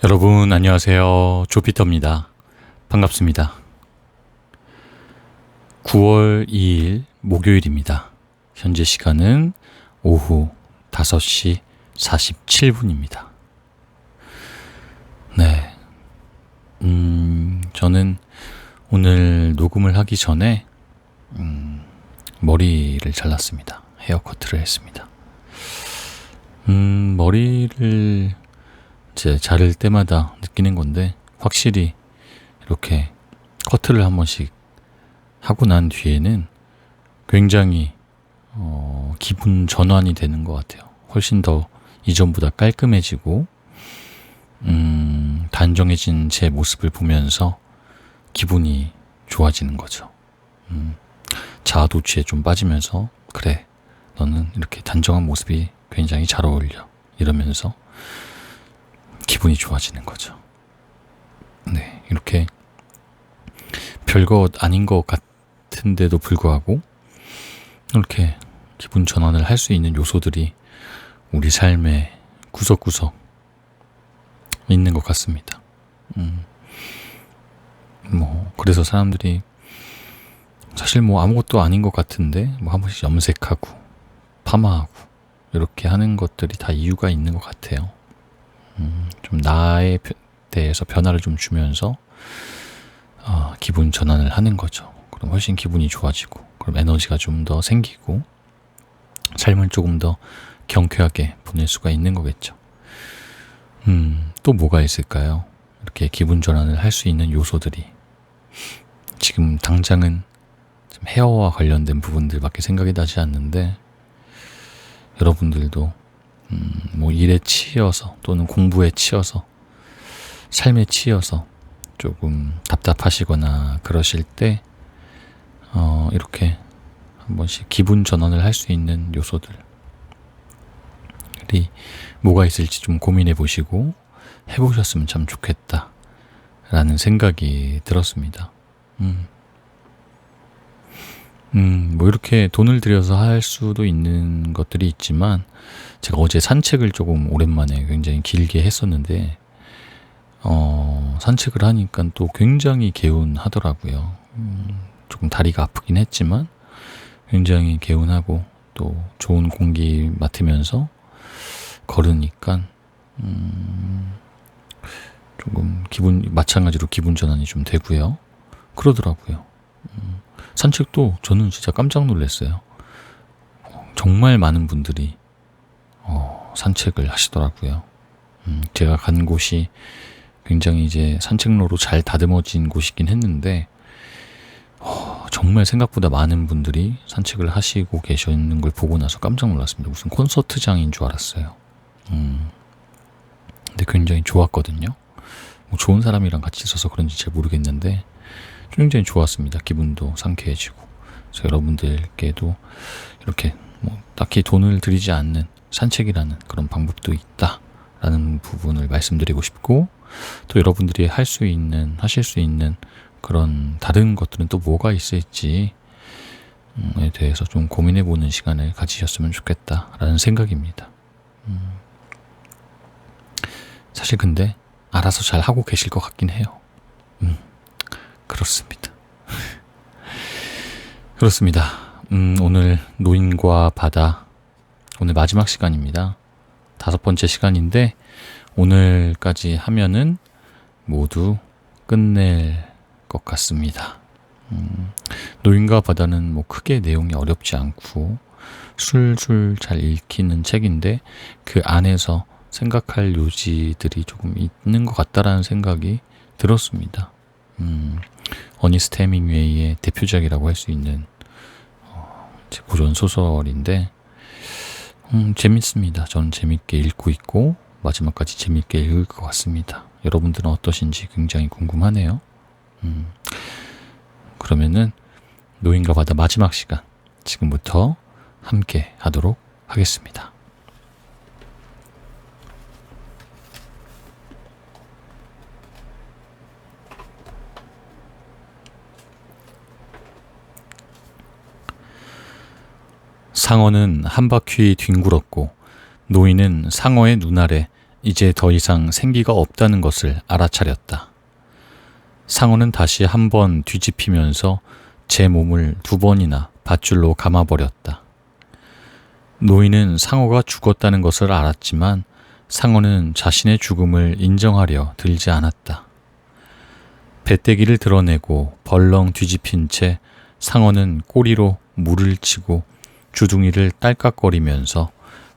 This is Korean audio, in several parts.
여러분 안녕하세요. 조피터입니다. 반갑습니다. 9월 2일 목요일입니다. 현재 시간은 오후 5시 47분입니다. 네. 저는 오늘 녹음을 하기 전에 머리를 잘랐습니다. 헤어커트를 했습니다. 머리를 이제 자를 때마다 느끼는 건데, 확실히 이렇게 커트를 한 번씩 하고 난 뒤에는 굉장히 기분 전환이 되는 것 같아요. 훨씬 더 이전보다 깔끔해지고 단정해진 제 모습을 보면서 기분이 좋아지는 거죠. 자아도취에 좀 빠지면서, 그래, 너는 이렇게 단정한 모습이 굉장히 잘 어울려, 이러면서 기분이 좋아지는 거죠. 네, 이렇게 별것 아닌 것 같은데도 불구하고 이렇게 기분 전환을 할 수 있는 요소들이 우리 삶의 구석구석 있는 것 같습니다. 그래서 사람들이 사실 아무것도 아닌 것 같은데 한 번씩 염색하고 파마하고 이렇게 하는 것들이 다 이유가 있는 것 같아요. 좀 나에 대해서 변화를 좀 주면서 기분 전환을 하는 거죠. 그럼 훨씬 기분이 좋아지고, 그럼 에너지가 좀 더 생기고, 삶을 조금 더 경쾌하게 보낼 수가 있는 거겠죠. 또 뭐가 있을까요? 이렇게 기분 전환을 할 수 있는 요소들이 지금 당장은 좀 헤어와 관련된 부분들밖에 생각이 나지 않는데, 여러분들도 일에 치여서 또는 공부에 치여서, 삶에 치여서 조금 답답하시거나 그러실 때 이렇게 한 번씩 기분 전환을 할 수 있는 요소들이 뭐가 있을지 좀 고민해 보시고 해보셨으면 참 좋겠다 라는 생각이 들었습니다. 이렇게 돈을 들여서 할 수도 있는 것들이 있지만, 제가 어제 산책을 조금 오랜만에 굉장히 길게 했었는데, 산책을 하니까 또 굉장히 개운하더라고요. 조금 다리가 아프긴 했지만 굉장히 개운하고, 또 좋은 공기 맡으면서 걸으니까 조금 마찬가지로 기분 전환이 좀 되고요. 그러더라고요. 산책도 저는 진짜 깜짝 놀랐어요. 정말 많은 분들이 산책을 하시더라고요. 제가 간 곳이 굉장히 이제 산책로로 잘 다듬어진 곳이긴 했는데, 정말 생각보다 많은 분들이 산책을 하시고 계시는 걸 보고 나서 깜짝 놀랐습니다. 무슨 콘서트장인 줄 알았어요. 근데 굉장히 좋았거든요. 좋은 사람이랑 같이 있어서 그런지 잘 모르겠는데 굉장히 좋았습니다. 기분도 상쾌해지고. 그래서 여러분들께도 이렇게 딱히 돈을 들이지 않는 산책이라는 그런 방법도 있다라는 부분을 말씀드리고 싶고, 또 여러분들이 하실 수 있는 그런 다른 것들은 또 뭐가 있을지에 대해서 좀 고민해보는 시간을 가지셨으면 좋겠다라는 생각입니다. 사실 근데 알아서 잘 하고 계실 것 같긴 해요. 그렇습니다. 그렇습니다. 오늘 노인과 바다, 오늘 마지막 시간입니다. 5번째 시간인데, 오늘까지 하면은 모두 끝낼 것 같습니다. 노인과 바다는 크게 내용이 어렵지 않고 술술 잘 읽히는 책인데, 그 안에서 생각할 요지들이 조금 있는 것 같다라는 생각이 들었습니다. 어니스트 해밍웨이의 대표작이라고 할 수 있는 고전 소설인데, 재밌습니다. 저는 재밌게 읽고 있고 마지막까지 재밌게 읽을 것 같습니다. 여러분들은 어떠신지 굉장히 궁금하네요. 그러면은 노인과 바다 마지막 시간, 지금부터 함께 하도록 하겠습니다. 상어는 한 바퀴 뒹굴었고, 노인은 상어의 눈 아래 이제 더 이상 생기가 없다는 것을 알아차렸다. 상어는 다시 한 번 뒤집히면서 제 몸을 2번이나 밧줄로 감아버렸다. 노인은 상어가 죽었다는 것을 알았지만 상어는 자신의 죽음을 인정하려 들지 않았다. 배때기를 드러내고 벌렁 뒤집힌 채 상어는 꼬리로 물을 치고 주둥이를 딸깍거리면서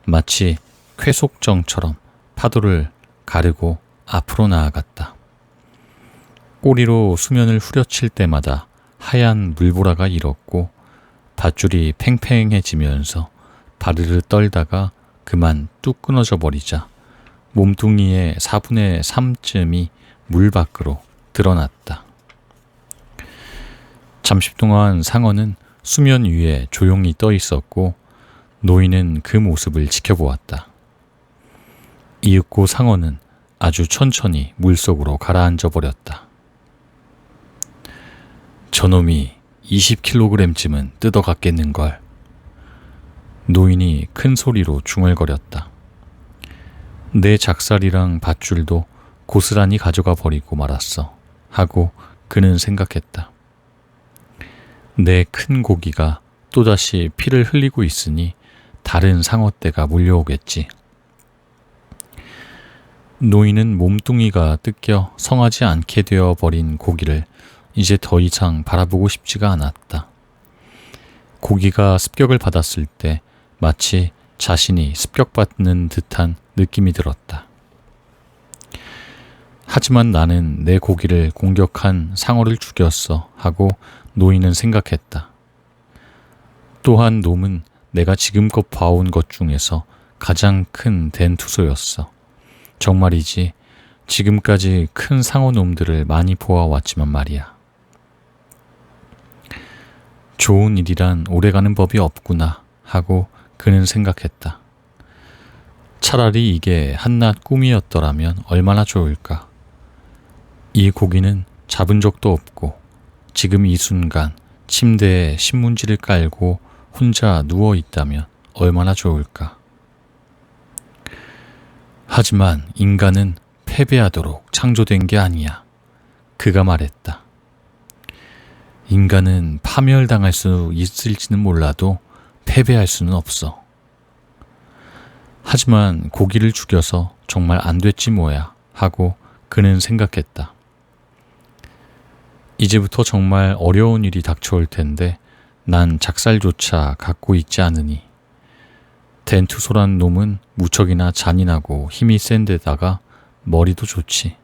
마치 쾌속정처럼 파도를 가르고 앞으로 나아갔다. 꼬리로 수면을 후려칠 때마다 하얀 물보라가 일었고 밧줄이 팽팽해지면서 바르르 떨다가 그만 뚝 끊어져 버리자 몸뚱이의 4분의 3쯤이 물 밖으로 드러났다. 잠시 동안 상어는 수면 위에 조용히 떠 있었고 노인은 그 모습을 지켜보았다. 이윽고 상어는 아주 천천히 물속으로 가라앉아 버렸다. 저놈이 20kg쯤은 뜯어갔겠는걸. 노인이 큰 소리로 중얼거렸다. 내 작살이랑 밧줄도 고스란히 가져가 버리고 말았어 하고 그는 생각했다. 내 큰 고기가 또다시 피를 흘리고 있으니 다른 상어떼가 몰려오겠지. 노인은 몸뚱이가 뜯겨 성하지 않게 되어버린 고기를 이제 더 이상 바라보고 싶지가 않았다. 고기가 습격을 받았을 때 마치 자신이 습격받는 듯한 느낌이 들었다. 하지만 나는 내 고기를 공격한 상어를 죽였어 하고 노인은 생각했다. 또한 놈은 내가 지금껏 봐온 것 중에서 가장 큰 댄투소였어. 정말이지 지금까지 큰 상어 놈들을 많이 보아왔지만 말이야. 좋은 일이란 오래가는 법이 없구나 하고 그는 생각했다. 차라리 이게 한낱 꿈이었더라면 얼마나 좋을까. 이 고기는 잡은 적도 없고 지금 이 순간 침대에 신문지를 깔고 혼자 누워 있다면 얼마나 좋을까. 하지만 인간은 패배하도록 창조된 게 아니야. 그가 말했다. 인간은 파멸당할 수 있을지는 몰라도 패배할 수는 없어. 하지만 고기를 죽여서 정말 안 됐지 뭐야 하고 그는 생각했다. 이제부터 정말 어려운 일이 닥쳐올 텐데 난 작살조차 갖고 있지 않으니. 댄투소란 놈은 무척이나 잔인하고 힘이 센 데다가 머리도 좋지.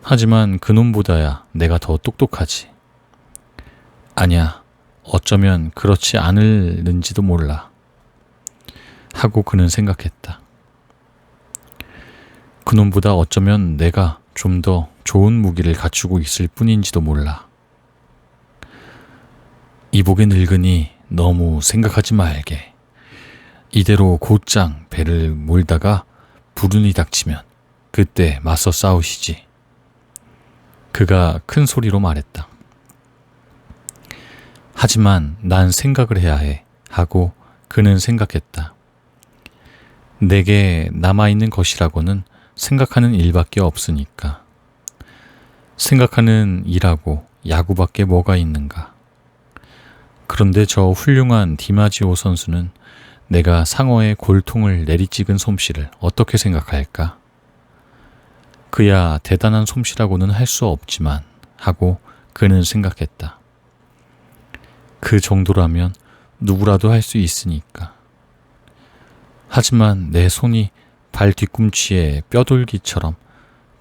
하지만 그놈보다야 내가 더 똑똑하지. 아니야, 어쩌면 그렇지 않을는지도 몰라. 하고 그는 생각했다. 그놈보다 어쩌면 내가 좀 더 좋은 무기를 갖추고 있을 뿐인지도 몰라. 이복의 늙은이 너무 생각하지 말게. 이대로 곧장 배를 몰다가 불운이 닥치면 그때 맞서 싸우시지. 그가 큰 소리로 말했다. 하지만 난 생각을 해야 해 하고 그는 생각했다. 내게 남아있는 것이라고는 생각하는 일밖에 없으니까. 생각하는 일하고 야구밖에 뭐가 있는가. 그런데 저 훌륭한 디마지오 선수는 내가 상어의 골통을 내리찍은 솜씨를 어떻게 생각할까? 그야 대단한 솜씨라고는 할 수 없지만 하고 그는 생각했다. 그 정도라면 누구라도 할 수 있으니까. 하지만 내 손이 발 뒤꿈치에 뼈돌기처럼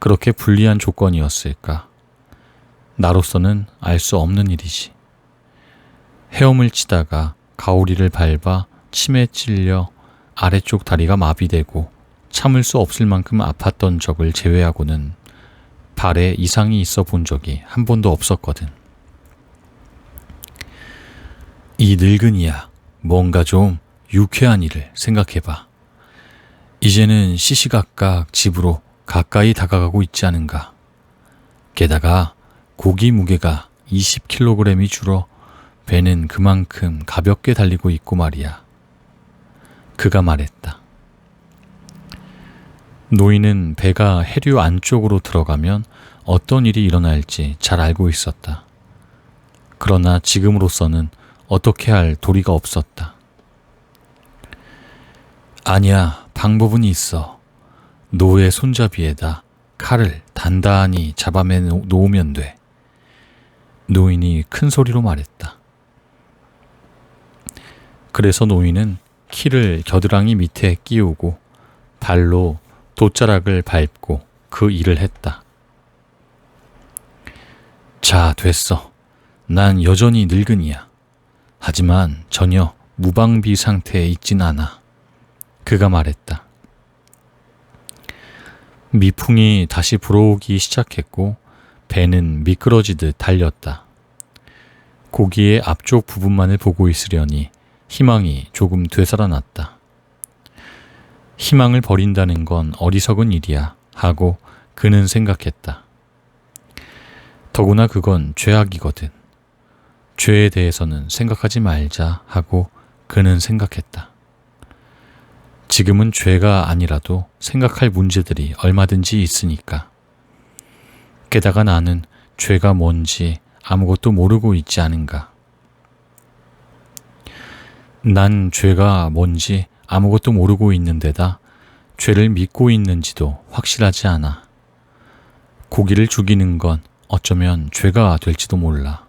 그렇게 불리한 조건이었을까? 나로서는 알 수 없는 일이지. 헤엄을 치다가 가오리를 밟아 침에 찔려 아래쪽 다리가 마비되고 참을 수 없을 만큼 아팠던 적을 제외하고는 발에 이상이 있어 본 적이 한 번도 없었거든. 이 늙은이야, 뭔가 좀 유쾌한 일을 생각해봐. 이제는 시시각각 집으로 가까이 다가가고 있지 않은가. 게다가 고기 무게가 20kg이 줄어 배는 그만큼 가볍게 달리고 있고 말이야. 그가 말했다. 노인은 배가 해류 안쪽으로 들어가면 어떤 일이 일어날지 잘 알고 있었다. 그러나 지금으로서는 어떻게 할 도리가 없었다. 아니야, 방법은 있어. 노의 손잡이에다 칼을 단단히 잡아매 놓으면 돼. 노인이 큰 소리로 말했다. 그래서 노인은 키를 겨드랑이 밑에 끼우고 발로 돛자락을 밟고 그 일을 했다. 자, 됐어. 난 여전히 늙은이야. 하지만 전혀 무방비 상태에 있진 않아. 그가 말했다. 미풍이 다시 불어오기 시작했고 배는 미끄러지듯 달렸다. 고기의 앞쪽 부분만을 보고 있으려니 희망이 조금 되살아났다. 희망을 버린다는 건 어리석은 일이야 하고 그는 생각했다. 더구나 그건 죄악이거든. 죄에 대해서는 생각하지 말자 하고 그는 생각했다. 지금은 죄가 아니라도 생각할 문제들이 얼마든지 있으니까. 게다가 나는 죄가 뭔지 아무것도 모르고 있지 않은가. 난 죄가 뭔지 아무것도 모르고 있는데다 죄를 믿고 있는지도 확실하지 않아. 고기를 죽이는 건 어쩌면 죄가 될지도 몰라.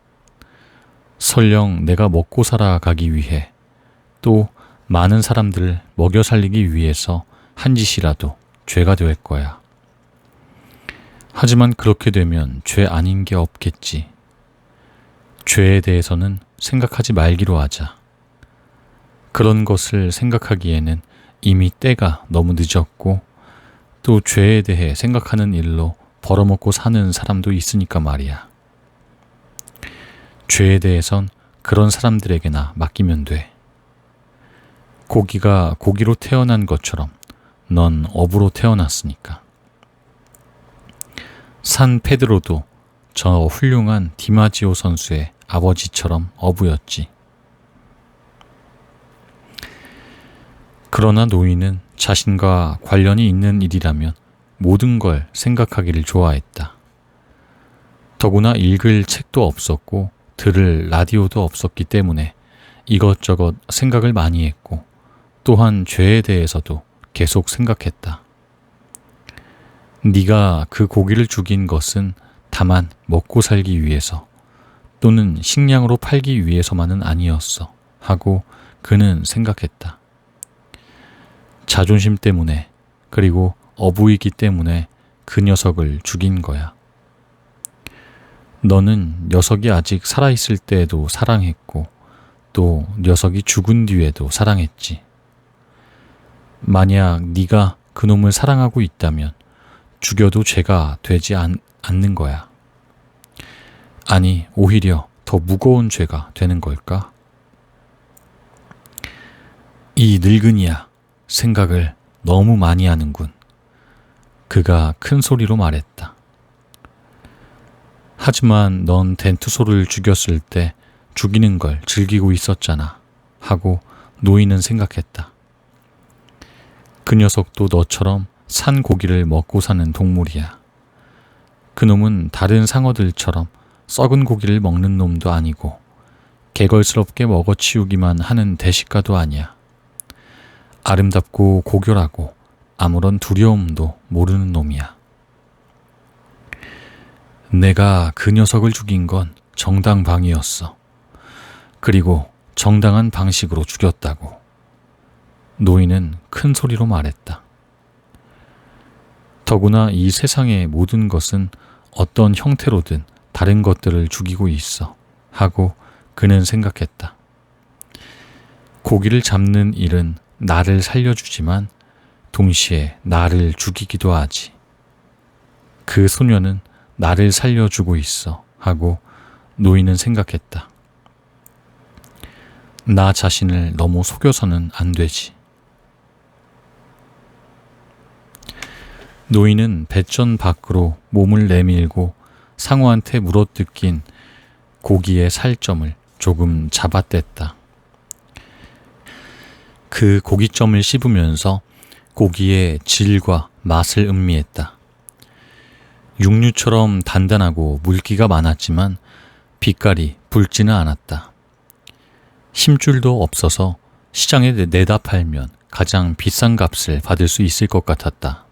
설령 내가 먹고 살아가기 위해 또 많은 사람들을 먹여 살리기 위해서 한 짓이라도 죄가 될 거야. 하지만 그렇게 되면 죄 아닌 게 없겠지. 죄에 대해서는 생각하지 말기로 하자. 그런 것을 생각하기에는 이미 때가 너무 늦었고 또 죄에 대해 생각하는 일로 벌어먹고 사는 사람도 있으니까 말이야. 죄에 대해선 그런 사람들에게나 맡기면 돼. 고기가 고기로 태어난 것처럼 넌 어부로 태어났으니까. 산 페드로도 저 훌륭한 디마지오 선수의 아버지처럼 어부였지. 그러나 노인은 자신과 관련이 있는 일이라면 모든 걸 생각하기를 좋아했다. 더구나 읽을 책도 없었고 들을 라디오도 없었기 때문에 이것저것 생각을 많이 했고 또한 죄에 대해서도 계속 생각했다. 네가 그 고기를 죽인 것은 다만 먹고 살기 위해서 또는 식량으로 팔기 위해서만은 아니었어 하고 그는 생각했다. 자존심 때문에 그리고 어부이기 때문에 그 녀석을 죽인 거야. 너는 녀석이 아직 살아있을 때에도 사랑했고 또 녀석이 죽은 뒤에도 사랑했지. 만약 네가 그놈을 사랑하고 있다면 죽여도 죄가 되지 않는 거야. 아니, 오히려 더 무거운 죄가 되는 걸까? 이 늙은이야, 생각을 너무 많이 하는군. 그가 큰 소리로 말했다. 하지만 넌 덴투소를 죽였을 때 죽이는 걸 즐기고 있었잖아 하고 노인은 생각했다. 그 녀석도 너처럼 산 고기를 먹고 사는 동물이야. 그놈은 다른 상어들처럼 썩은 고기를 먹는 놈도 아니고 개걸스럽게 먹어치우기만 하는 대식가도 아니야. 아름답고 고결하고 아무런 두려움도 모르는 놈이야. 내가 그 녀석을 죽인 건 정당방위였어. 그리고 정당한 방식으로 죽였다고. 노인은 큰 소리로 말했다. 더구나 이 세상의 모든 것은 어떤 형태로든 다른 것들을 죽이고 있어 하고 그는 생각했다. 고기를 잡는 일은 나를 살려주지만 동시에 나를 죽이기도 하지. 그 소녀는 나를 살려주고 있어 하고 노인은 생각했다. 나 자신을 너무 속여서는 안 되지. 노인은 뱃전 밖으로 몸을 내밀고 상어한테 물어뜯긴 고기의 살점을 조금 잡아뗐다. 그 고기점을 씹으면서 고기의 질과 맛을 음미했다. 육류처럼 단단하고 물기가 많았지만 빛깔이 붉지는 않았다. 힘줄도 없어서 시장에 내다 팔면 가장 비싼 값을 받을 수 있을 것 같았다.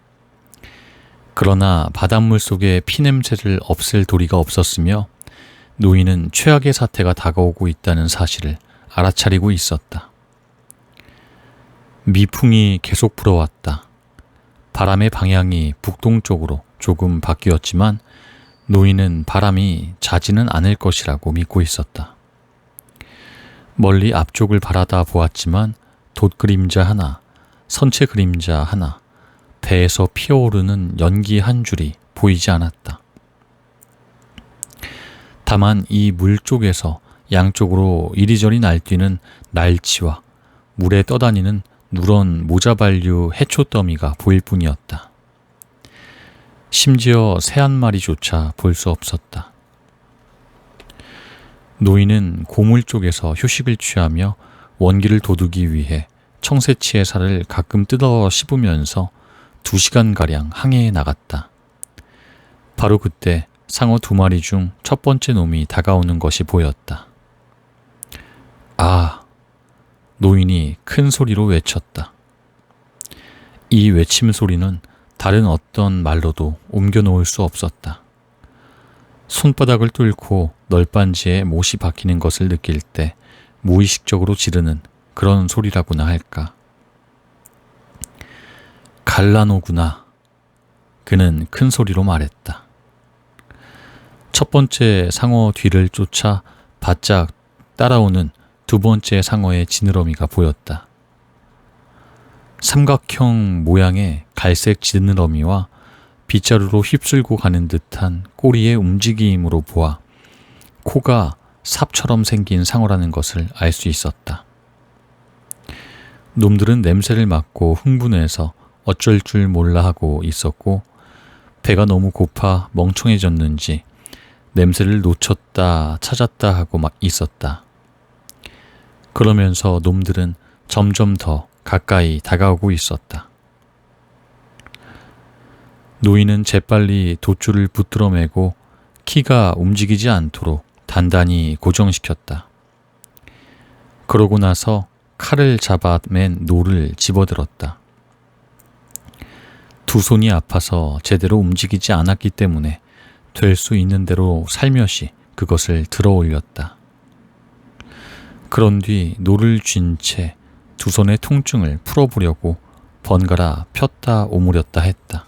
그러나 바닷물 속의 피냄새를 없앨 도리가 없었으며 노인은 최악의 사태가 다가오고 있다는 사실을 알아차리고 있었다. 미풍이 계속 불어왔다. 바람의 방향이 북동쪽으로 조금 바뀌었지만 노인은 바람이 자지는 않을 것이라고 믿고 있었다. 멀리 앞쪽을 바라다 보았지만 돛 그림자 하나, 선체 그림자 하나, 배에서 피어오르는 연기 한 줄이 보이지 않았다. 다만 이 물 쪽에서 양쪽으로 이리저리 날뛰는 날치와 물에 떠다니는 누런 모자발류 해초더미가 보일 뿐이었다. 심지어 새 한 마리조차 볼 수 없었다. 노인은 고물 쪽에서 휴식을 취하며 원기를 돋우기 위해 청새치의 살을 가끔 뜯어 씹으면서 2시간가량 항해에 나갔다. 바로 그때 상어 2마리 중 첫 번째 놈이 다가오는 것이 보였다. 아! 노인이 큰 소리로 외쳤다. 이 외침 소리는 다른 어떤 말로도 옮겨놓을 수 없었다. 손바닥을 뚫고 널빤지에 못이 박히는 것을 느낄 때 무의식적으로 지르는 그런 소리라고나 할까. 갈라노구나. 그는 큰 소리로 말했다. 첫 번째 상어 뒤를 쫓아 바짝 따라오는 두 번째 상어의 지느러미가 보였다. 삼각형 모양의 갈색 지느러미와 빗자루로 휩쓸고 가는 듯한 꼬리의 움직임으로 보아 코가 삽처럼 생긴 상어라는 것을 알 수 있었다. 놈들은 냄새를 맡고 흥분해서 어쩔 줄 몰라 하고 있었고 배가 너무 고파 멍청해졌는지 냄새를 놓쳤다 찾았다 하고 막 있었다. 그러면서 놈들은 점점 더 가까이 다가오고 있었다. 노인은 재빨리 돛줄을 붙들어 매고 키가 움직이지 않도록 단단히 고정시켰다. 그러고 나서 칼을 잡아맨 노를 집어들었다. 두 손이 아파서 제대로 움직이지 않았기 때문에 될 수 있는 대로 살며시 그것을 들어 올렸다. 그런 뒤 노를 쥔 채 두 손의 통증을 풀어보려고 번갈아 폈다 오므렸다 했다.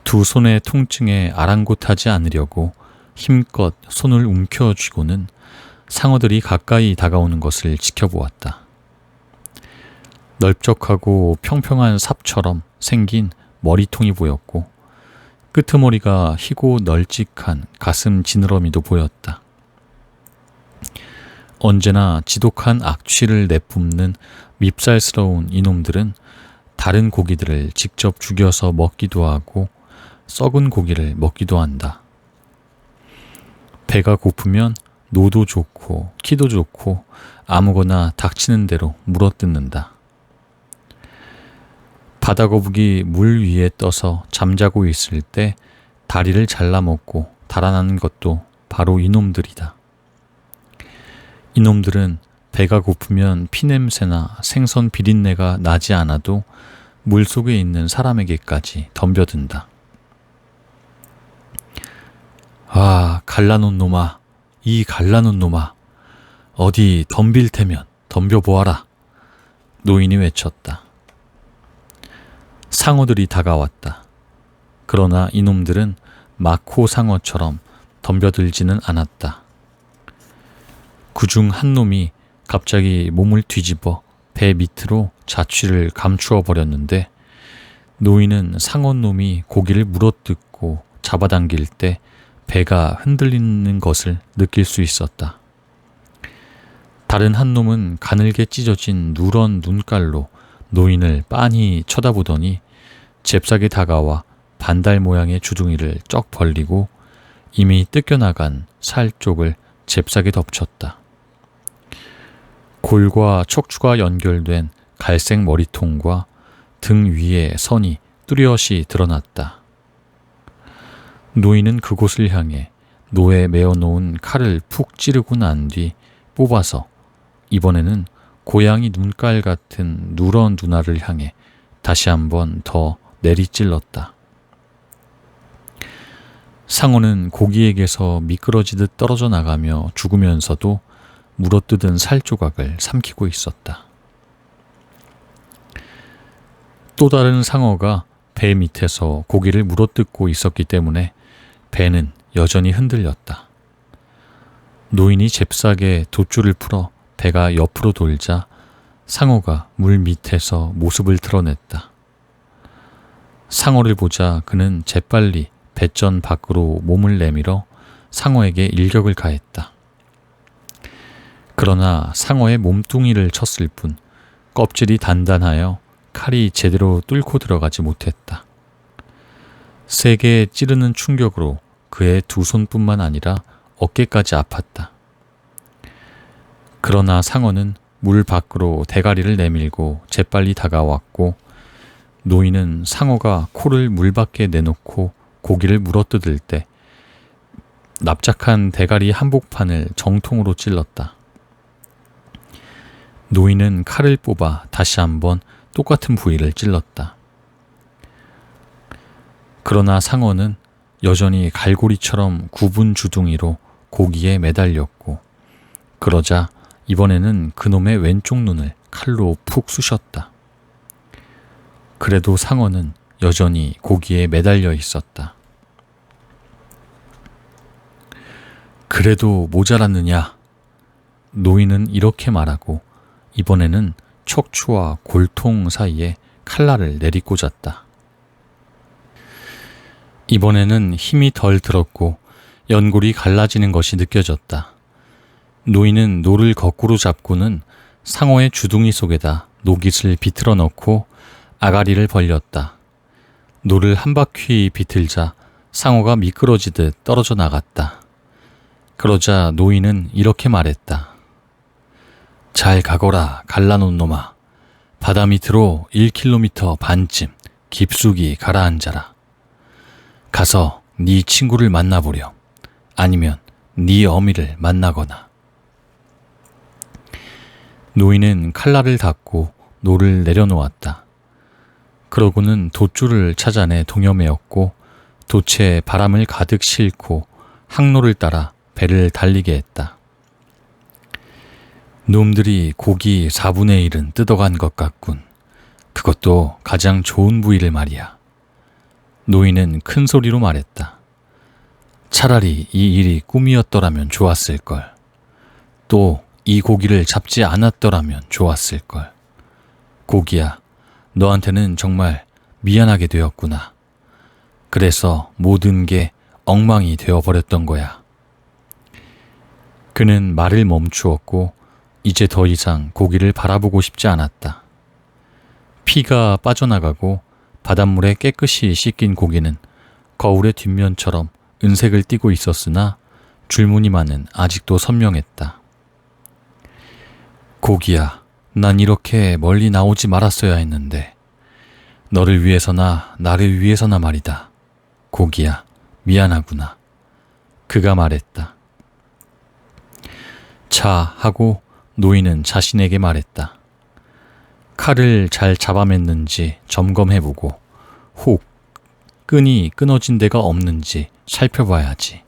두 손의 통증에 아랑곳하지 않으려고 힘껏 손을 움켜쥐고는 상어들이 가까이 다가오는 것을 지켜보았다. 넓적하고 평평한 삽처럼 생긴 머리통이 보였고 끄트머리가 희고 널찍한 가슴 지느러미도 보였다. 언제나 지독한 악취를 내뿜는 밉살스러운 이놈들은 다른 고기들을 직접 죽여서 먹기도 하고 썩은 고기를 먹기도 한다. 배가 고프면 노도 좋고 키도 좋고 아무거나 닥치는 대로 물어뜯는다. 바다거북이 물 위에 떠서 잠자고 있을 때 다리를 잘라먹고 달아나는 것도 바로 이놈들이다. 이놈들은 배가 고프면 피냄새나 생선 비린내가 나지 않아도 물속에 있는 사람에게까지 덤벼든다. 아, 갈라놓은 놈아, 이 갈라놓은 놈아, 어디 덤빌 테면 덤벼보아라. 노인이 외쳤다. 상어들이 다가왔다. 그러나 이놈들은 마코 상어처럼 덤벼들지는 않았다. 그중 한 놈이 갑자기 몸을 뒤집어 배 밑으로 자취를 감추어 버렸는데 노인은 상어 놈이 고기를 물어뜯고 잡아당길 때 배가 흔들리는 것을 느낄 수 있었다. 다른 한 놈은 가늘게 찢어진 누런 눈깔로 노인을 빤히 쳐다보더니 잽싸게 다가와 반달 모양의 주둥이를 쩍 벌리고 이미 뜯겨나간 살 쪽을 잽싸게 덮쳤다. 골과 척추가 연결된 갈색 머리통과 등 위에 선이 뚜렷이 드러났다. 노인은 그곳을 향해 노에 메어놓은 칼을 푹 찌르고 난 뒤 뽑아서 이번에는 고양이 눈깔 같은 누런 누나를 향해 다시 한번 더 내리찔렀다. 상어는 고기에게서 미끄러지듯 떨어져 나가며 죽으면서도 물어뜯은 살 조각을 삼키고 있었다. 또 다른 상어가 배 밑에서 고기를 물어뜯고 있었기 때문에 배는 여전히 흔들렸다. 노인이 잽싸게 돛줄을 풀어 배가 옆으로 돌자 상어가 물 밑에서 모습을 드러냈다. 상어를 보자 그는 재빨리 배전 밖으로 몸을 내밀어 상어에게 일격을 가했다. 그러나 상어의 몸뚱이를 쳤을 뿐 껍질이 단단하여 칼이 제대로 뚫고 들어가지 못했다. 세게 찌르는 충격으로 그의 두 손뿐만 아니라 어깨까지 아팠다. 그러나 상어는 물 밖으로 대가리를 내밀고 재빨리 다가왔고 노인은 상어가 코를 물 밖에 내놓고 고기를 물어뜯을 때 납작한 대가리 한복판을 정통으로 찔렀다. 노인은 칼을 뽑아 다시 한번 똑같은 부위를 찔렀다. 그러나 상어는 여전히 갈고리처럼 굽은 주둥이로 고기에 매달렸고 그러자 이번에는 그놈의 왼쪽 눈을 칼로 푹 쑤셨다. 그래도 상어는 여전히 고기에 매달려 있었다. 그래도 모자랐느냐? 노인은 이렇게 말하고 이번에는 척추와 골통 사이에 칼날을 내리꽂았다. 이번에는 힘이 덜 들었고 연골이 갈라지는 것이 느껴졌다. 노인은 노를 거꾸로 잡고는 상어의 주둥이 속에다 노깃을 비틀어 넣고 아가리를 벌렸다. 노를 한 바퀴 비틀자 상어가 미끄러지듯 떨어져 나갔다. 그러자 노인은 이렇게 말했다. 잘 가거라 갈라놓은 놈아. 바다 밑으로 1km 반쯤 깊숙이 가라앉아라. 가서 네 친구를 만나보렴. 아니면 네 어미를 만나거나. 노인은 칼날을 닫고 노를 내려놓았다. 그러고는 돛줄을 찾아내 동여매었고 돛에 바람을 가득 싣고 항로를 따라 배를 달리게 했다. 놈들이 고기 4분의 1은 뜯어간 것 같군. 그것도 가장 좋은 부위를 말이야. 노인은 큰 소리로 말했다. 차라리 이 일이 꿈이었더라면 좋았을걸. 또 이 고기를 잡지 않았더라면 좋았을걸. 고기야, 너한테는 정말 미안하게 되었구나. 그래서 모든 게 엉망이 되어버렸던 거야. 그는 말을 멈추었고 이제 더 이상 고기를 바라보고 싶지 않았다. 피가 빠져나가고 바닷물에 깨끗이 씻긴 고기는 거울의 뒷면처럼 은색을 띠고 있었으나 줄무늬만은 아직도 선명했다. 고기야, 난 이렇게 멀리 나오지 말았어야 했는데 너를 위해서나 나를 위해서나 말이다. 고기야, 미안하구나. 그가 말했다. 자, 하고 노인은 자신에게 말했다. 칼을 잘 잡아맸는지 점검해보고 혹 끈이 끊어진 데가 없는지 살펴봐야지.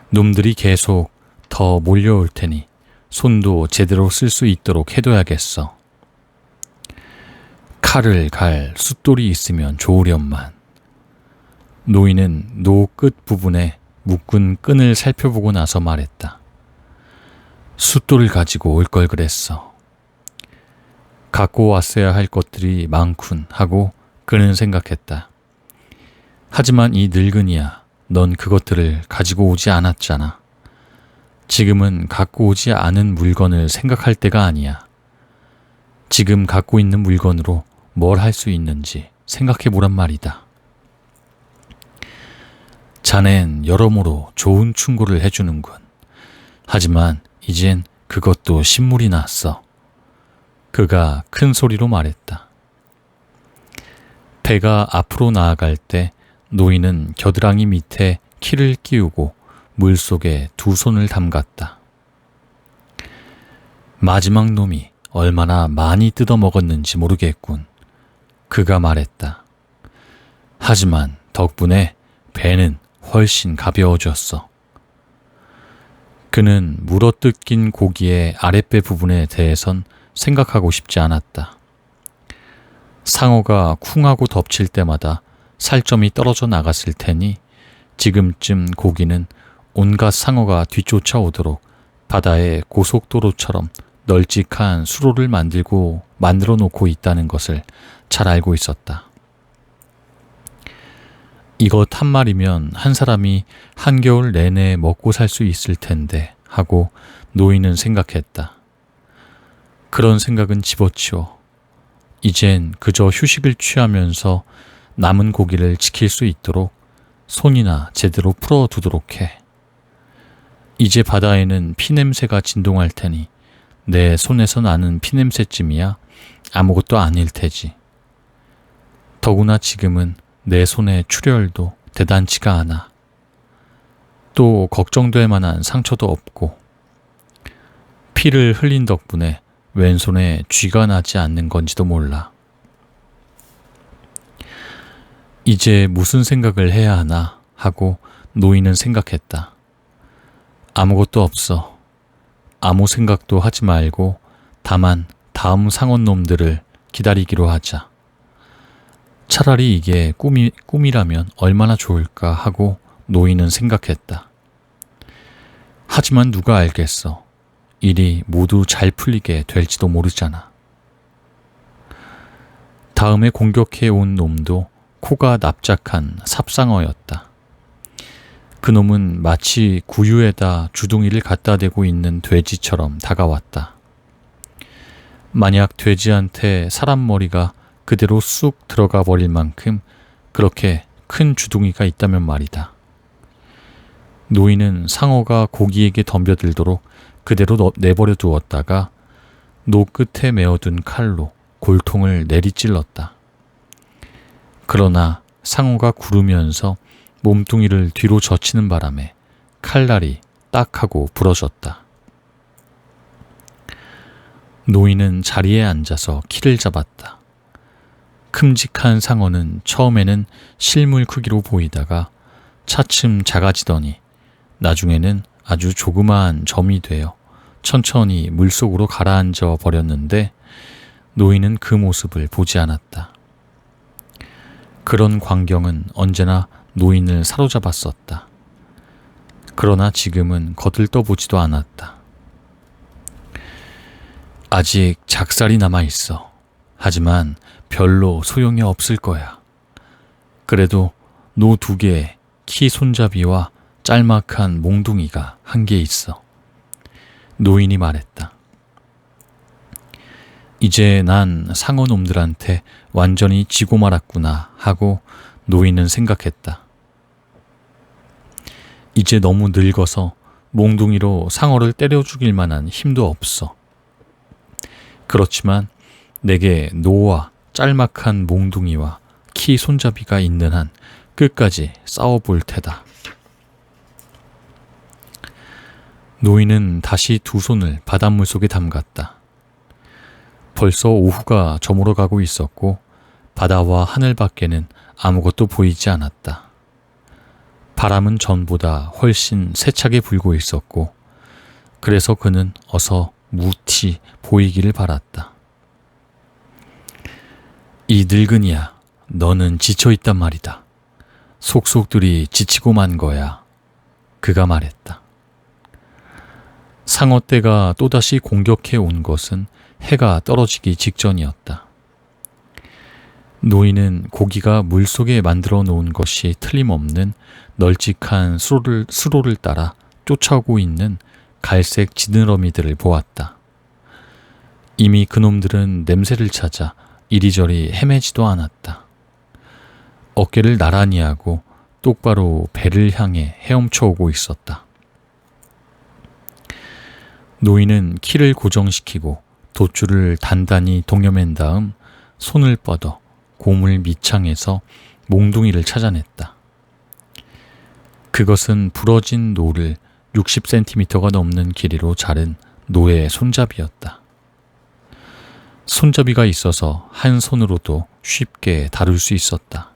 놈들이 계속 더 몰려올 테니 손도 제대로 쓸 수 있도록 해둬야겠어. 칼을 갈 숫돌이 있으면 좋으련만. 노인은 노 끝 부분에 묶은 끈을 살펴보고 나서 말했다. 숫돌을 가지고 올 걸 그랬어. 갖고 왔어야 할 것들이 많군 하고 그는 생각했다. 하지만 이 늙은이야, 넌 그것들을 가지고 오지 않았잖아. 지금은 갖고 오지 않은 물건을 생각할 때가 아니야. 지금 갖고 있는 물건으로 뭘 할 수 있는지 생각해보란 말이다. 자넨 여러모로 좋은 충고를 해주는군. 하지만 이젠 그것도 신물이 났어. 그가 큰 소리로 말했다. 배가 앞으로 나아갈 때 노인은 겨드랑이 밑에 키를 끼우고 물속에 두 손을 담갔다. 마지막 놈이 얼마나 많이 뜯어먹었는지 모르겠군. 그가 말했다. 하지만 덕분에 배는 훨씬 가벼워졌어. 그는 물어뜯긴 고기의 아랫배 부분에 대해선 생각하고 싶지 않았다. 상어가 쿵하고 덮칠 때마다 살점이 떨어져 나갔을 테니 지금쯤 고기는 온갖 상어가 뒤쫓아오도록 바다의 고속도로처럼 널찍한 수로를 만들어 놓고 있다는 것을 잘 알고 있었다. 이것 한 마리면 한 사람이 한겨울 내내 먹고 살 수 있을 텐데 하고 노인은 생각했다. 그런 생각은 집어치워. 이젠 그저 휴식을 취하면서 남은 고기를 지킬 수 있도록 손이나 제대로 풀어두도록 해. 이제 바다에는 피냄새가 진동할 테니 내 손에서 나는 피냄새쯤이야 아무것도 아닐 테지. 더구나 지금은 내 손의 출혈도 대단치가 않아. 또 걱정될 만한 상처도 없고 피를 흘린 덕분에 왼손에 쥐가 나지 않는 건지도 몰라. 이제 무슨 생각을 해야 하나 하고 노인은 생각했다. 아무것도 없어. 아무 생각도 하지 말고 다만 다음 상어놈들을 기다리기로 하자. 차라리 이게 꿈이라면 얼마나 좋을까 하고 노인은 생각했다. 하지만 누가 알겠어. 일이 모두 잘 풀리게 될지도 모르잖아. 다음에 공격해 온 놈도 코가 납작한 삽상어였다. 그놈은 마치 구유에다 주둥이를 갖다 대고 있는 돼지처럼 다가왔다. 만약 돼지한테 사람 머리가 그대로 쑥 들어가 버릴 만큼 그렇게 큰 주둥이가 있다면 말이다. 노인은 상어가 고기에게 덤벼들도록 그대로 내버려 두었다가 노 끝에 메어둔 칼로 골통을 내리찔렀다. 그러나 상어가 구르면서 몸뚱이를 뒤로 젖히는 바람에 칼날이 딱 하고 부러졌다. 노인은 자리에 앉아서 키를 잡았다. 큼직한 상어는 처음에는 실물 크기로 보이다가 차츰 작아지더니 나중에는 아주 조그마한 점이 되어 천천히 물속으로 가라앉아 버렸는데 노인은 그 모습을 보지 않았다. 그런 광경은 언제나 노인을 사로잡았었다. 그러나 지금은 거들떠보지도 않았다. 아직 작살이 남아있어. 하지만 별로 소용이 없을 거야. 그래도 노 두 개에 키 손잡이와 짤막한 몽둥이가 한 개 있어. 노인이 말했다. 이제 난 상어놈들한테 완전히 지고 말았구나 하고 노인은 생각했다. 이제 너무 늙어서 몽둥이로 상어를 때려 죽일 만한 힘도 없어. 그렇지만 내게 노와 짤막한 몽둥이와 키 손잡이가 있는 한 끝까지 싸워볼 테다. 노인은 다시 두 손을 바닷물 속에 담갔다. 벌써 오후가 저물어 가고 있었고 바다와 하늘 밖에는 아무것도 보이지 않았다. 바람은 전보다 훨씬 세차게 불고 있었고 그래서 그는 어서 무티 보이기를 바랐다. 이 늙은이야, 너는 지쳐있단 말이다. 속속들이 지치고 만 거야. 그가 말했다. 상어떼가 또다시 공격해 온 것은 해가 떨어지기 직전이었다. 노인은 고기가 물속에 만들어 놓은 것이 틀림없는 널찍한 수로를 따라 쫓아오고 있는 갈색 지느러미들을 보았다. 이미 그놈들은 냄새를 찾아 이리저리 헤매지도 않았다. 어깨를 나란히 하고 똑바로 배를 향해 헤엄쳐 오고 있었다. 노인은 키를 고정시키고 돛줄을 단단히 동여맨 다음 손을 뻗어 고물 밑창에서 몽둥이를 찾아냈다. 그것은 부러진 노를 60cm가 넘는 길이로 자른 노의 손잡이였다. 손잡이가 있어서 한 손으로도 쉽게 다룰 수 있었다.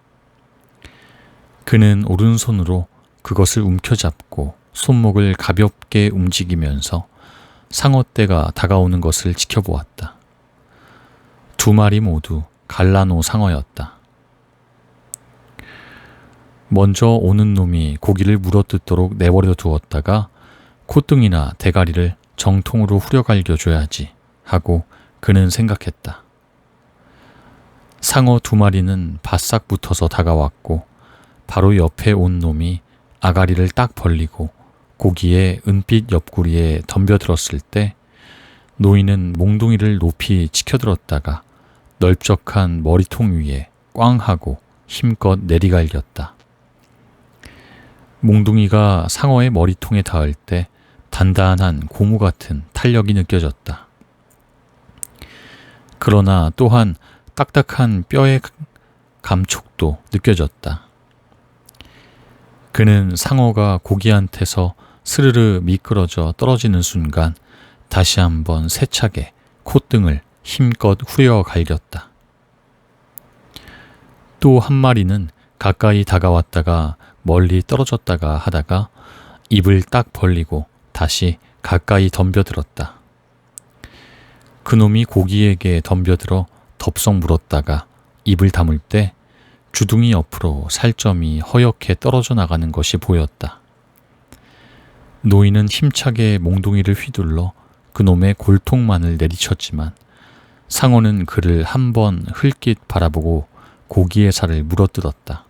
그는 오른손으로 그것을 움켜잡고 손목을 가볍게 움직이면서 상어떼가 다가오는 것을 지켜보았다. 두 마리 모두 갈라노 상어였다. 먼저 오는 놈이 고기를 물어뜯도록 내버려 두었다가 콧등이나 대가리를 정통으로 후려갈겨줘야지 하고 그는 생각했다. 상어 두 마리는 바싹 붙어서 다가왔고 바로 옆에 온 놈이 아가리를 딱 벌리고 고기의 은빛 옆구리에 덤벼들었을 때 노인은 몽둥이를 높이 치켜들었다가 넓적한 머리통 위에 꽝 하고 힘껏 내리갈겼다. 몽둥이가 상어의 머리통에 닿을 때 단단한 고무 같은 탄력이 느껴졌다. 그러나 또한 딱딱한 뼈의 감촉도 느껴졌다. 그는 상어가 고기한테서 스르르 미끄러져 떨어지는 순간 다시 한번 세차게 콧등을 힘껏 후려 갈겼다. 또 한 마리는 가까이 다가왔다가 멀리 떨어졌다가 하다가 입을 딱 벌리고 다시 가까이 덤벼들었다. 그놈이 고기에게 덤벼들어 덥석 물었다가 입을 다물 때 주둥이 옆으로 살점이 허옇게 떨어져 나가는 것이 보였다. 노인은 힘차게 몽둥이를 휘둘러 그놈의 골통만을 내리쳤지만 상어는 그를 한번 흘낏 바라보고 고기의 살을 물어뜯었다.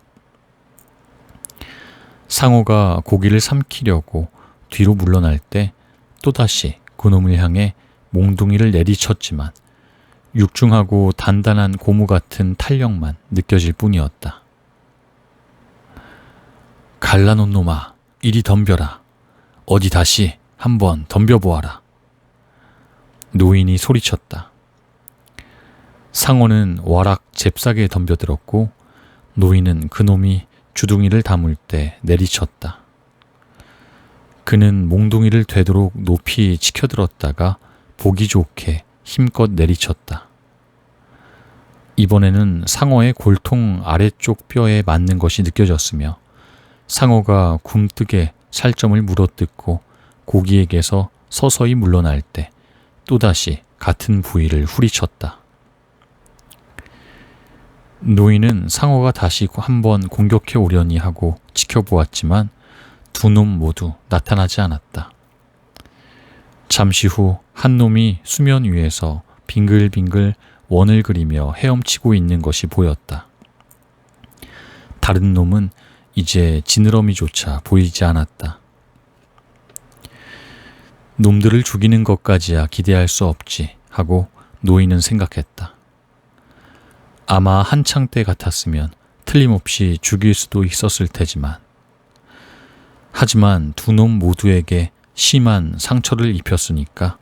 상어가 고기를 삼키려고 뒤로 물러날 때 또다시 그놈을 향해 몽둥이를 내리쳤지만 육중하고 단단한 고무 같은 탄력만 느껴질 뿐이었다. 갈라놓은 놈아, 이리 덤벼라. 어디 다시 한번 덤벼보아라. 노인이 소리쳤다. 상어는 와락 잽싸게 덤벼들었고 노인은 그놈이 주둥이를 다물 때 내리쳤다. 그는 몽둥이를 되도록 높이 치켜들었다가 보기 좋게 힘껏 내리쳤다. 이번에는 상어의 골통 아래쪽 뼈에 맞는 것이 느껴졌으며 상어가 굼뜨게 살점을 물어뜯고 고기에게서 서서히 물러날 때 또다시 같은 부위를 후리쳤다. 노인은 상어가 다시 한번 공격해 오려니 하고 지켜보았지만 두 놈 모두 나타나지 않았다. 잠시 후 한 놈이 수면 위에서 빙글빙글 원을 그리며 헤엄치고 있는 것이 보였다. 다른 놈은 이제 지느러미조차 보이지 않았다. 놈들을 죽이는 것까지야 기대할 수 없지 하고 노인은 생각했다. 아마 한창 때 같았으면 틀림없이 죽일 수도 있었을 테지만 하지만 두 놈 모두에게 심한 상처를 입혔으니까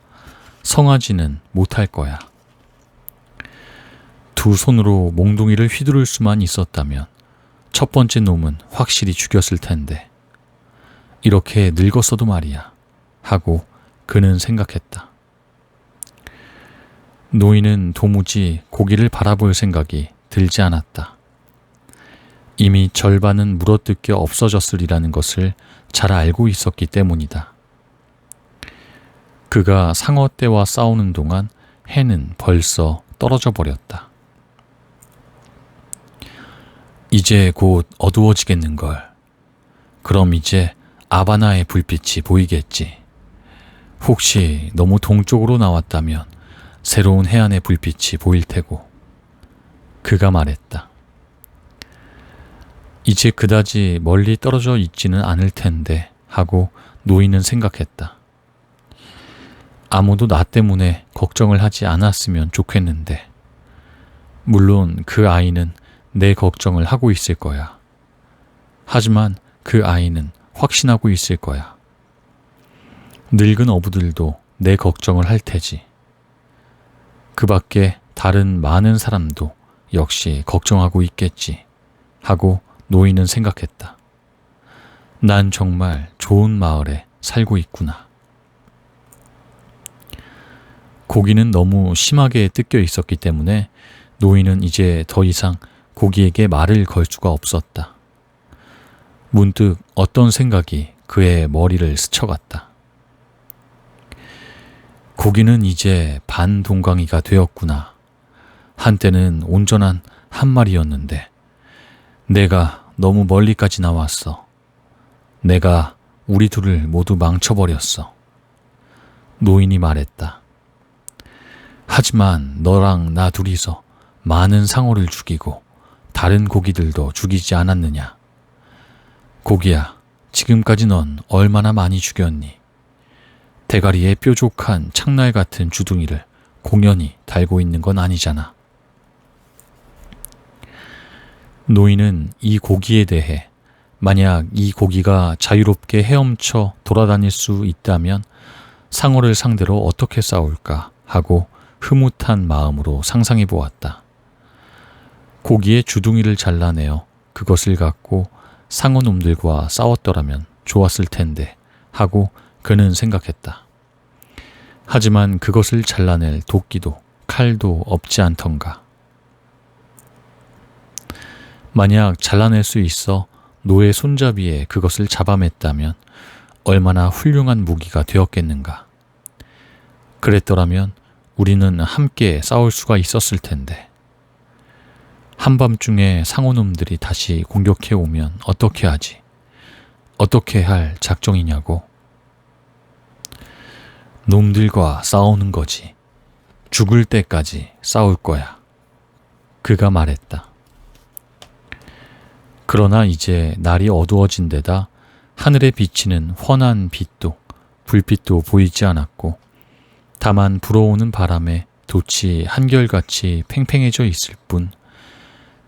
성하지는 못할 거야. 두 손으로 몽둥이를 휘두를 수만 있었다면 첫 번째 놈은 확실히 죽였을 텐데 이렇게 늙었어도 말이야 하고 그는 생각했다. 노인은 도무지 고기를 바라볼 생각이 들지 않았다. 이미 절반은 물어뜯겨 없어졌으리라는 것을 잘 알고 있었기 때문이다. 그가 상어떼와 싸우는 동안 해는 벌써 떨어져 버렸다. 이제 곧 어두워지겠는걸. 그럼 이제 아바나의 불빛이 보이겠지. 혹시 너무 동쪽으로 나왔다면 새로운 해안의 불빛이 보일 테고. 그가 말했다. 이제 그다지 멀리 떨어져 있지는 않을 텐데 하고 노인은 생각했다. 아무도 나 때문에 걱정을 하지 않았으면 좋겠는데 물론 그 아이는 내 걱정을 하고 있을 거야. 하지만 그 아이는 확신하고 있을 거야. 늙은 어부들도 내 걱정을 할 테지. 그 밖에 다른 많은 사람도 역시 걱정하고 있겠지 하고 노인은 생각했다. 난 정말 좋은 마을에 살고 있구나. 고기는 너무 심하게 뜯겨 있었기 때문에 노인은 이제 더 이상 고기에게 말을 걸 수가 없었다. 문득 어떤 생각이 그의 머리를 스쳐갔다. 고기는 이제 반동강이가 되었구나. 한때는 온전한 한 마리였는데 내가 너무 멀리까지 나왔어. 내가 우리 둘을 모두 망쳐버렸어. 노인이 말했다. 하지만 너랑 나 둘이서 많은 상어를 죽이고 다른 고기들도 죽이지 않았느냐. 고기야, 지금까지 넌 얼마나 많이 죽였니? 대가리에 뾰족한 창날 같은 주둥이를 공연히 달고 있는 건 아니잖아. 노인은 이 고기에 대해 만약 이 고기가 자유롭게 헤엄쳐 돌아다닐 수 있다면 상어를 상대로 어떻게 싸울까 하고 흐뭇한 마음으로 상상해 보았다. 고기의 주둥이를 잘라내어 그것을 갖고 상어놈들과 싸웠더라면 좋았을 텐데 하고 그는 생각했다. 하지만 그것을 잘라낼 도끼도 칼도 없지 않던가. 만약 잘라낼 수 있어 노의 손잡이에 그것을 잡아맸다면 얼마나 훌륭한 무기가 되었겠는가. 그랬더라면 우리는 함께 싸울 수가 있었을 텐데. 한밤중에 상어놈들이 다시 공격해 오면 어떻게 하지? 어떻게 할 작정이냐고? 놈들과 싸우는 거지. 죽을 때까지 싸울 거야. 그가 말했다. 그러나 이제 날이 어두워진 데다 하늘에 비치는 환한 빛도 불빛도 보이지 않았고 다만 불어오는 바람에 돛이 한결같이 팽팽해져 있을 뿐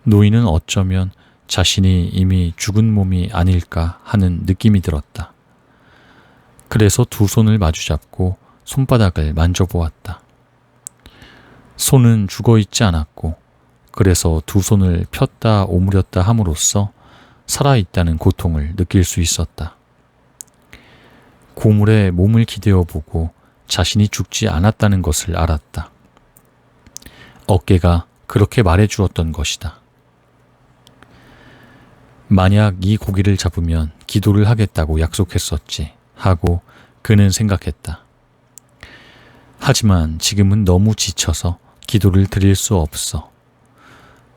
노인은 어쩌면 자신이 이미 죽은 몸이 아닐까 하는 느낌이 들었다. 그래서 두 손을 마주잡고 손바닥을 만져보았다. 손은 죽어있지 않았고 그래서 두 손을 폈다 오므렸다 함으로써 살아있다는 고통을 느낄 수 있었다. 고물에 몸을 기대어 보고 자신이 죽지 않았다는 것을 알았다. 어깨가 그렇게 말해주었던 것이다. 만약 이 고기를 잡으면 기도를 하겠다고 약속했었지 하고 그는 생각했다. 하지만 지금은 너무 지쳐서 기도를 드릴 수 없어.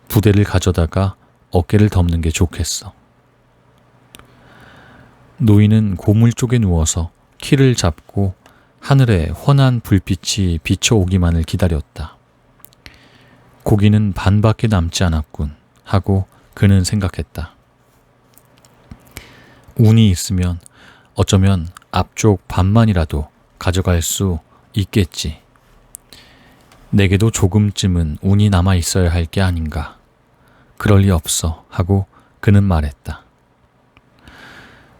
부대를 가져다가 어깨를 덮는 게 좋겠어. 노인은 고물 쪽에 누워서 키를 잡고 하늘에 환한 불빛이 비춰오기만을 기다렸다. 고기는 반밖에 남지 않았군 하고 그는 생각했다. 운이 있으면 어쩌면 앞쪽 반만이라도 가져갈 수 있겠지. 내게도 조금쯤은 운이 남아 있어야 할 게 아닌가. 그럴 리 없어 하고 그는 말했다.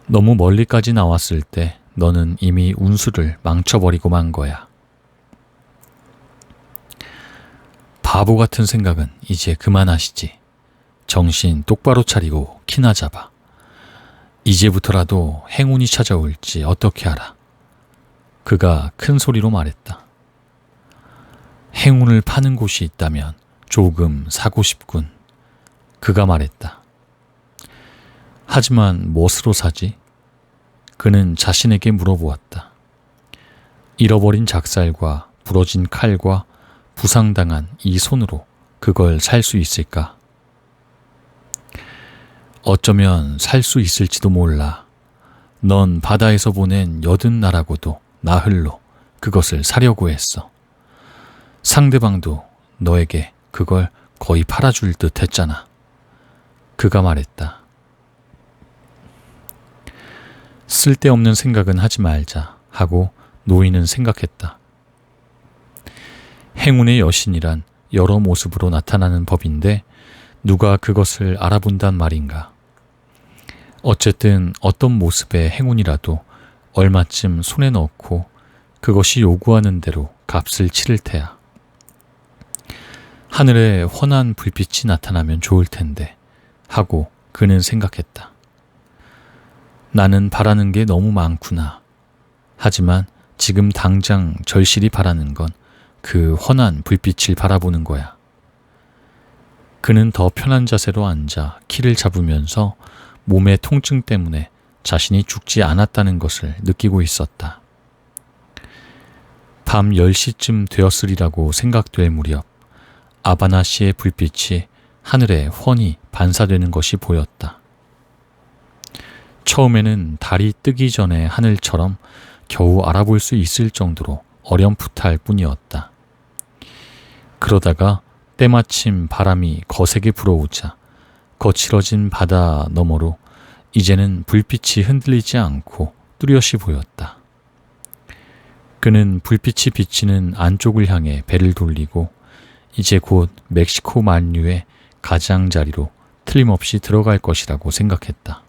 너무 멀리까지 나왔을 때 너는 이미 운수를 망쳐버리고 만 거야. 바보 같은 생각은 이제 그만하시지. 정신 똑바로 차리고 키나 잡아. 이제부터라도 행운이 찾아올지 어떻게 알아. 그가 큰 소리로 말했다. 행운을 파는 곳이 있다면 조금 사고 싶군. 그가 말했다. 하지만 무엇으로 사지? 그는 자신에게 물어보았다. 잃어버린 작살과 부러진 칼과 부상당한 이 손으로 그걸 살 수 있을까? 어쩌면 살 수 있을지도 몰라. 넌 바다에서 보낸 여든 나라고도 나흘로 그것을 사려고 했어. 상대방도 너에게 그걸 거의 팔아줄 듯 했잖아. 그가 말했다. 쓸데없는 생각은 하지 말자 하고 노인은 생각했다. 행운의 여신이란 여러 모습으로 나타나는 법인데 누가 그것을 알아본단 말인가. 어쨌든 어떤 모습의 행운이라도 얼마쯤 손에 넣고 그것이 요구하는 대로 값을 치를 테야. 하늘에 환한 불빛이 나타나면 좋을 텐데 하고 그는 생각했다. 나는 바라는 게 너무 많구나. 하지만 지금 당장 절실히 바라는 건 그 환한 불빛을 바라보는 거야. 그는 더 편한 자세로 앉아 키를 잡으면서 몸의 통증 때문에 자신이 죽지 않았다는 것을 느끼고 있었다. 밤 10시쯤 되었으리라고 생각될 무렵 아바나시의 불빛이 하늘에 훤히 반사되는 것이 보였다. 처음에는 달이 뜨기 전에 하늘처럼 겨우 알아볼 수 있을 정도로 어렴풋할 뿐이었다. 그러다가 때마침 바람이 거세게 불어오자 거칠어진 바다 너머로 이제는 불빛이 흔들리지 않고 뚜렷이 보였다. 그는 불빛이 비치는 안쪽을 향해 배를 돌리고 이제 곧 멕시코 만류의 가장자리로 틀림없이 들어갈 것이라고 생각했다.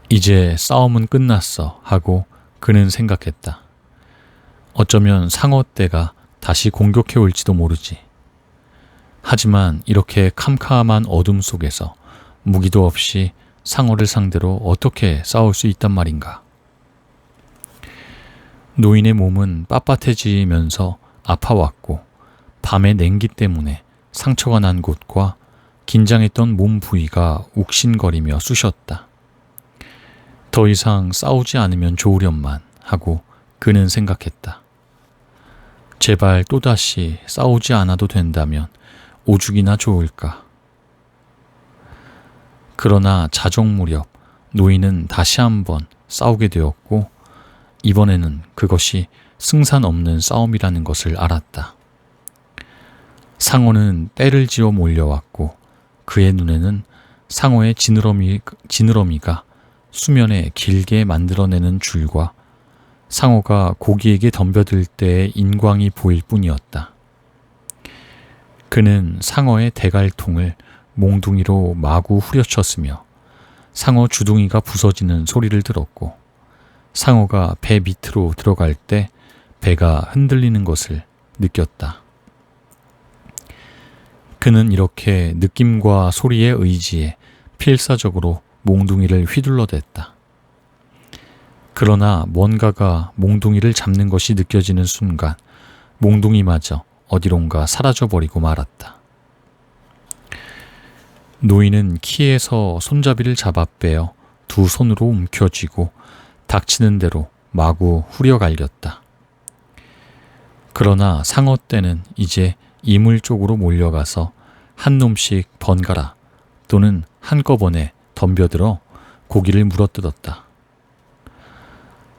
이제 싸움은 끝났어 하고 그는 생각했다. 어쩌면 상어떼가 다시 공격해 올지도 모르지. 하지만 이렇게 캄캄한 어둠 속에서 무기도 없이 상어를 상대로 어떻게 싸울 수 있단 말인가. 노인의 몸은 빳빳해지면서 아파왔고 밤의 냉기 때문에 상처가 난 곳과 긴장했던 몸 부위가 욱신거리며 쑤셨다. 더 이상 싸우지 않으면 좋으련만 하고 그는 생각했다. 제발 또다시 싸우지 않아도 된다면 오죽이나 좋을까. 그러나 자정 무렵 노인은 다시 한번 싸우게 되었고 이번에는 그것이 승산 없는 싸움이라는 것을 알았다. 상어는 떼를 지어 몰려왔고 그의 눈에는 상어의 지느러미가 수면에 길게 만들어내는 줄과 상어가 고기에게 덤벼들 때의 인광이 보일 뿐이었다. 그는 상어의 대갈통을 몽둥이로 마구 후려쳤으며 상어 주둥이가 부서지는 소리를 들었고 상어가 배 밑으로 들어갈 때 배가 흔들리는 것을 느꼈다. 그는 이렇게 느낌과 소리에 의지해 필사적으로 몽둥이를 휘둘러댔다. 그러나 뭔가가 몽둥이를 잡는 것이 느껴지는 순간 몽둥이마저 어디론가 사라져버리고 말았다. 노인은 키에서 손잡이를 잡아 빼어 두 손으로 움켜쥐고 닥치는 대로 마구 후려갈겼다. 그러나 상어떼는 이제 이물 쪽으로 몰려가서 한 놈씩 번갈아 또는 한꺼번에 덤벼들어 고기를 물어뜯었다.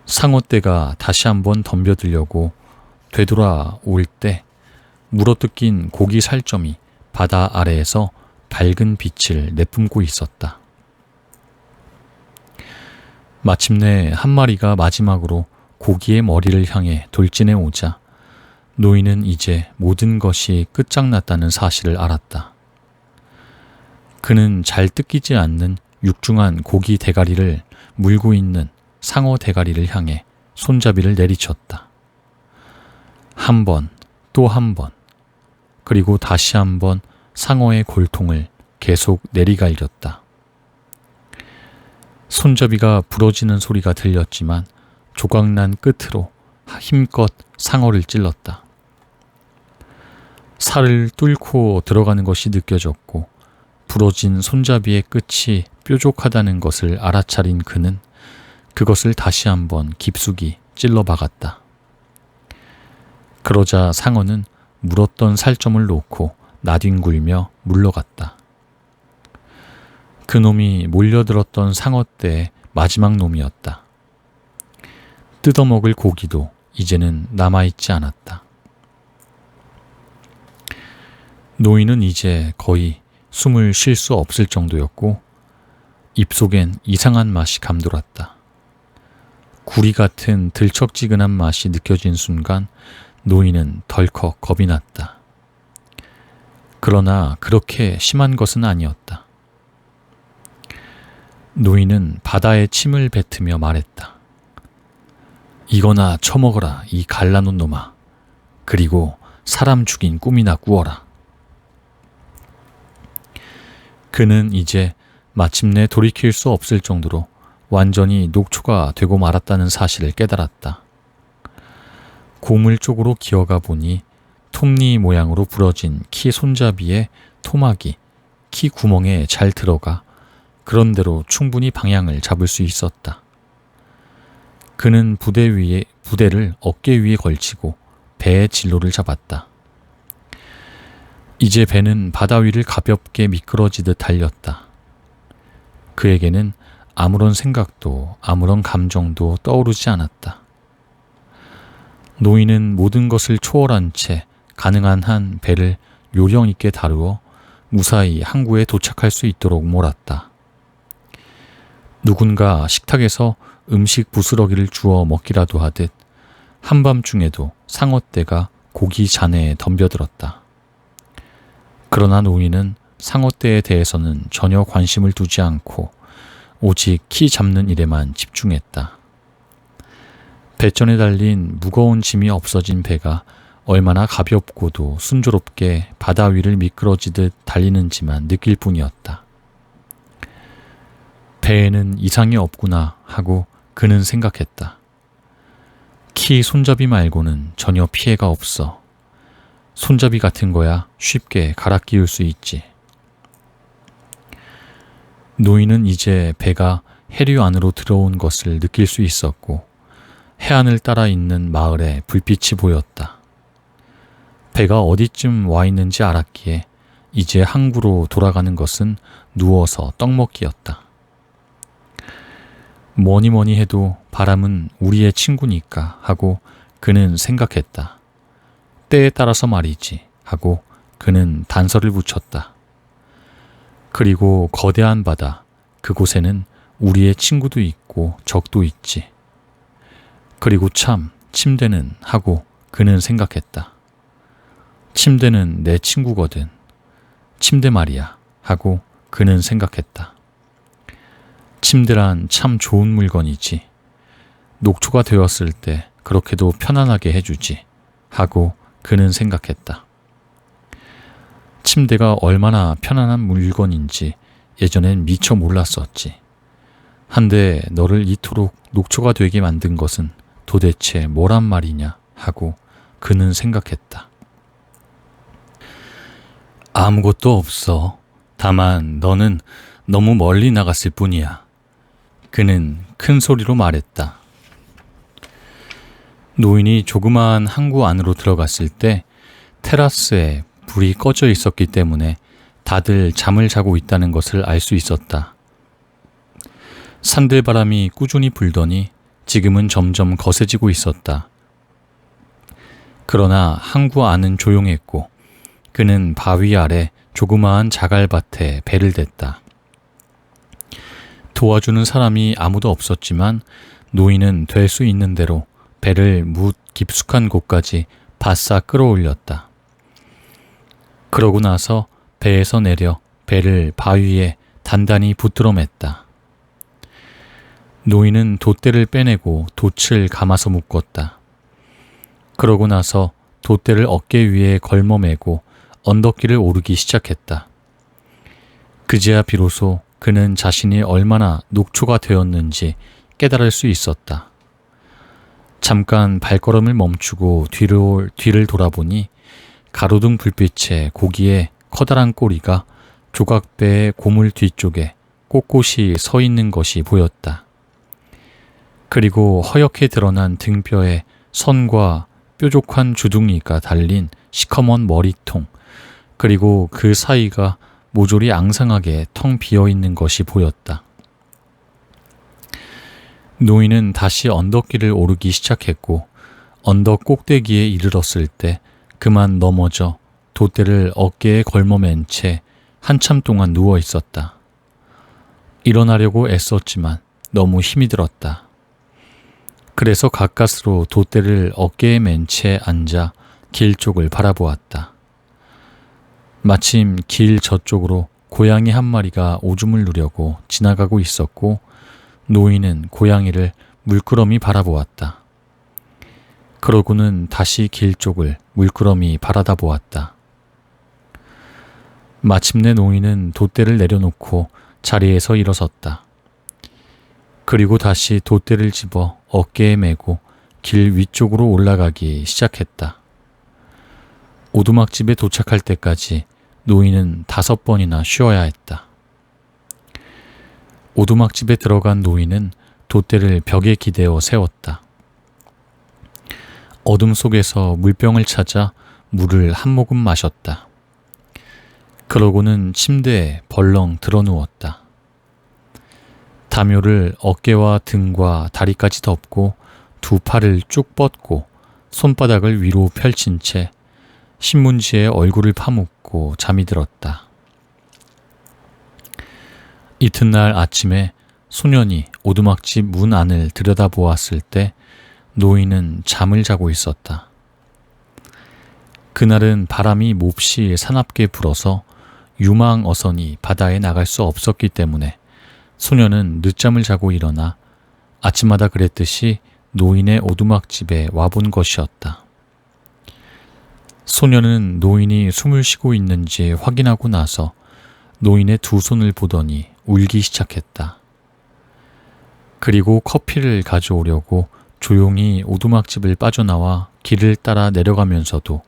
상어떼가 다시 한번 덤벼들려고 되돌아올 때 물어뜯긴 고기 살점이 바다 아래에서 밝은 빛을 내뿜고 있었다. 마침내 한 마리가 마지막으로 고기의 머리를 향해 돌진해 오자 노인은 이제 모든 것이 끝장났다는 사실을 알았다. 그는 잘 뜯기지 않는 육중한 고기 대가리를 물고 있는 상어 대가리를 향해 손잡이를 내리쳤다. 한 번, 또 한 번, 그리고 다시 한 번 상어의 골통을 계속 내리갈겼다. 손잡이가 부러지는 소리가 들렸지만 조각난 끝으로 힘껏 상어를 찔렀다. 살을 뚫고 들어가는 것이 느껴졌고 부러진 손잡이의 끝이 뾰족하다는 것을 알아차린 그는 그것을 다시 한번 깊숙이 찔러 박았다. 그러자 상어는 물었던 살점을 놓고 나뒹굴며 물러갔다. 그놈이 몰려들었던 상어떼의 마지막 놈이었다. 뜯어먹을 고기도 이제는 남아있지 않았다. 노인은 이제 거의 숨을 쉴 수 없을 정도였고 입속엔 이상한 맛이 감돌았다. 구리 같은 들척지근한 맛이 느껴진 순간 노인은 덜컥 겁이 났다. 그러나 그렇게 심한 것은 아니었다. 노인은 바다에 침을 뱉으며 말했다. 이거나 처먹어라, 이 갈라놓은 놈아. 그리고 사람 죽인 꿈이나 꾸어라. 그는 이제 마침내 돌이킬 수 없을 정도로 완전히 녹초가 되고 말았다는 사실을 깨달았다. 고물 쪽으로 기어가 보니 톱니 모양으로 부러진 키 손잡이에 토막이 키 구멍에 잘 들어가 그런대로 충분히 방향을 잡을 수 있었다. 그는 부대를 어깨 위에 걸치고 배의 진로를 잡았다. 이제 배는 바다 위를 가볍게 미끄러지듯 달렸다. 그에게는 아무런 생각도 아무런 감정도 떠오르지 않았다. 노인은 모든 것을 초월한 채 가능한 한 배를 요령 있게 다루어 무사히 항구에 도착할 수 있도록 몰았다. 누군가 식탁에서 음식 부스러기를 주워 먹기라도 하듯 한밤중에도 상어떼가 고기 잔해에 덤벼들었다. 그러나 노인은 상어떼에 대해서는 전혀 관심을 두지 않고 오직 키 잡는 일에만 집중했다. 배전에 달린 무거운 짐이 없어진 배가 얼마나 가볍고도 순조롭게 바다 위를 미끄러지듯 달리는지만 느낄 뿐이었다. 배에는 이상이 없구나 하고 그는 생각했다. 키 손잡이 말고는 전혀 피해가 없어. 손잡이 같은 거야 쉽게 갈아 끼울 수 있지. 노인은 이제 배가 해류 안으로 들어온 것을 느낄 수 있었고 해안을 따라 있는 마을에 불빛이 보였다. 배가 어디쯤 와 있는지 알았기에 이제 항구로 돌아가는 것은 누워서 떡 먹기였다. 뭐니 뭐니 해도 바람은 우리의 친구니까 하고 그는 생각했다. 때에 따라서 말이지 하고 그는 단서를 붙였다. 그리고 거대한 바다, 그곳에는 우리의 친구도 있고 적도 있지. 그리고 참 침대는 하고 그는 생각했다. 침대는 내 친구거든. 침대 말이야 하고 그는 생각했다. 침대란 참 좋은 물건이지. 녹초가 되었을 때 그렇게도 편안하게 해주지 하고 그는 생각했다. 침대가 얼마나 편안한 물건인지 예전엔 미처 몰랐었지. 한데 너를 이토록 녹초가 되게 만든 것은 도대체 뭐란 말이냐 하고 그는 생각했다. 아무것도 없어. 다만 너는 너무 멀리 나갔을 뿐이야. 그는 큰 소리로 말했다. 노인이 조그마한 항구 안으로 들어갔을 때 테라스에 불이 꺼져 있었기 때문에 다들 잠을 자고 있다는 것을 알 수 있었다. 산들바람이 꾸준히 불더니 지금은 점점 거세지고 있었다. 그러나 항구 안은 조용했고 그는 바위 아래 조그마한 자갈밭에 배를 댔다. 도와주는 사람이 아무도 없었지만 노인은 될 수 있는 대로 배를 뭇 깊숙한 곳까지 바싹 끌어올렸다. 그러고 나서 배에서 내려 배를 바위에 단단히 붙들어 맸다. 노인은 돛대를 빼내고 돛을 감아서 묶었다. 그러고 나서 돛대를 어깨 위에 걸머매고 언덕길을 오르기 시작했다. 그제야 비로소 그는 자신이 얼마나 녹초가 되었는지 깨달을 수 있었다. 잠깐 발걸음을 멈추고 뒤를 돌아보니 가로등 불빛에 고기의 커다란 꼬리가 조각배의 고물 뒤쪽에 꼿꼿이 서 있는 것이 보였다. 그리고 허옇게 드러난 등뼈에 선과 뾰족한 주둥이가 달린 시커먼 머리통, 그리고 그 사이가 모조리 앙상하게 텅 비어있는 것이 보였다. 노인은 다시 언덕길을 오르기 시작했고 언덕 꼭대기에 이르렀을 때 그만 넘어져 돛대를 어깨에 걸머맨 채 한참 동안 누워 있었다. 일어나려고 애썼지만 너무 힘이 들었다. 그래서 가까스로 돛대를 어깨에 맨 채 앉아 길 쪽을 바라보았다. 마침 길 저쪽으로 고양이 한 마리가 오줌을 누려고 지나가고 있었고 노인은 고양이를 물끄러미 바라보았다. 그러고는 다시 길 쪽을 물끄러미 바라다 보았다. 마침내 노인은 돛대를 내려놓고 자리에서 일어섰다. 그리고 다시 돛대를 집어 어깨에 메고 길 위쪽으로 올라가기 시작했다. 오두막집에 도착할 때까지 노인은 5번이나 쉬어야 했다. 오두막집에 들어간 노인은 돛대를 벽에 기대어 세웠다. 어둠 속에서 물병을 찾아 물을 한 모금 마셨다. 그러고는 침대에 벌렁 드러누웠다. 담요를 어깨와 등과 다리까지 덮고 두 팔을 쭉 뻗고 손바닥을 위로 펼친 채 신문지에 얼굴을 파묻고 잠이 들었다. 이튿날 아침에 소년이 오두막집 문 안을 들여다보았을 때 노인은 잠을 자고 있었다. 그날은 바람이 몹시 사납게 불어서 유망어선이 바다에 나갈 수 없었기 때문에 소년은 늦잠을 자고 일어나 아침마다 그랬듯이 노인의 오두막집에 와본 것이었다. 소년은 노인이 숨을 쉬고 있는지 확인하고 나서 노인의 두 손을 보더니 울기 시작했다. 그리고 커피를 가져오려고 조용히 오두막집을 빠져나와 길을 따라 내려가면서도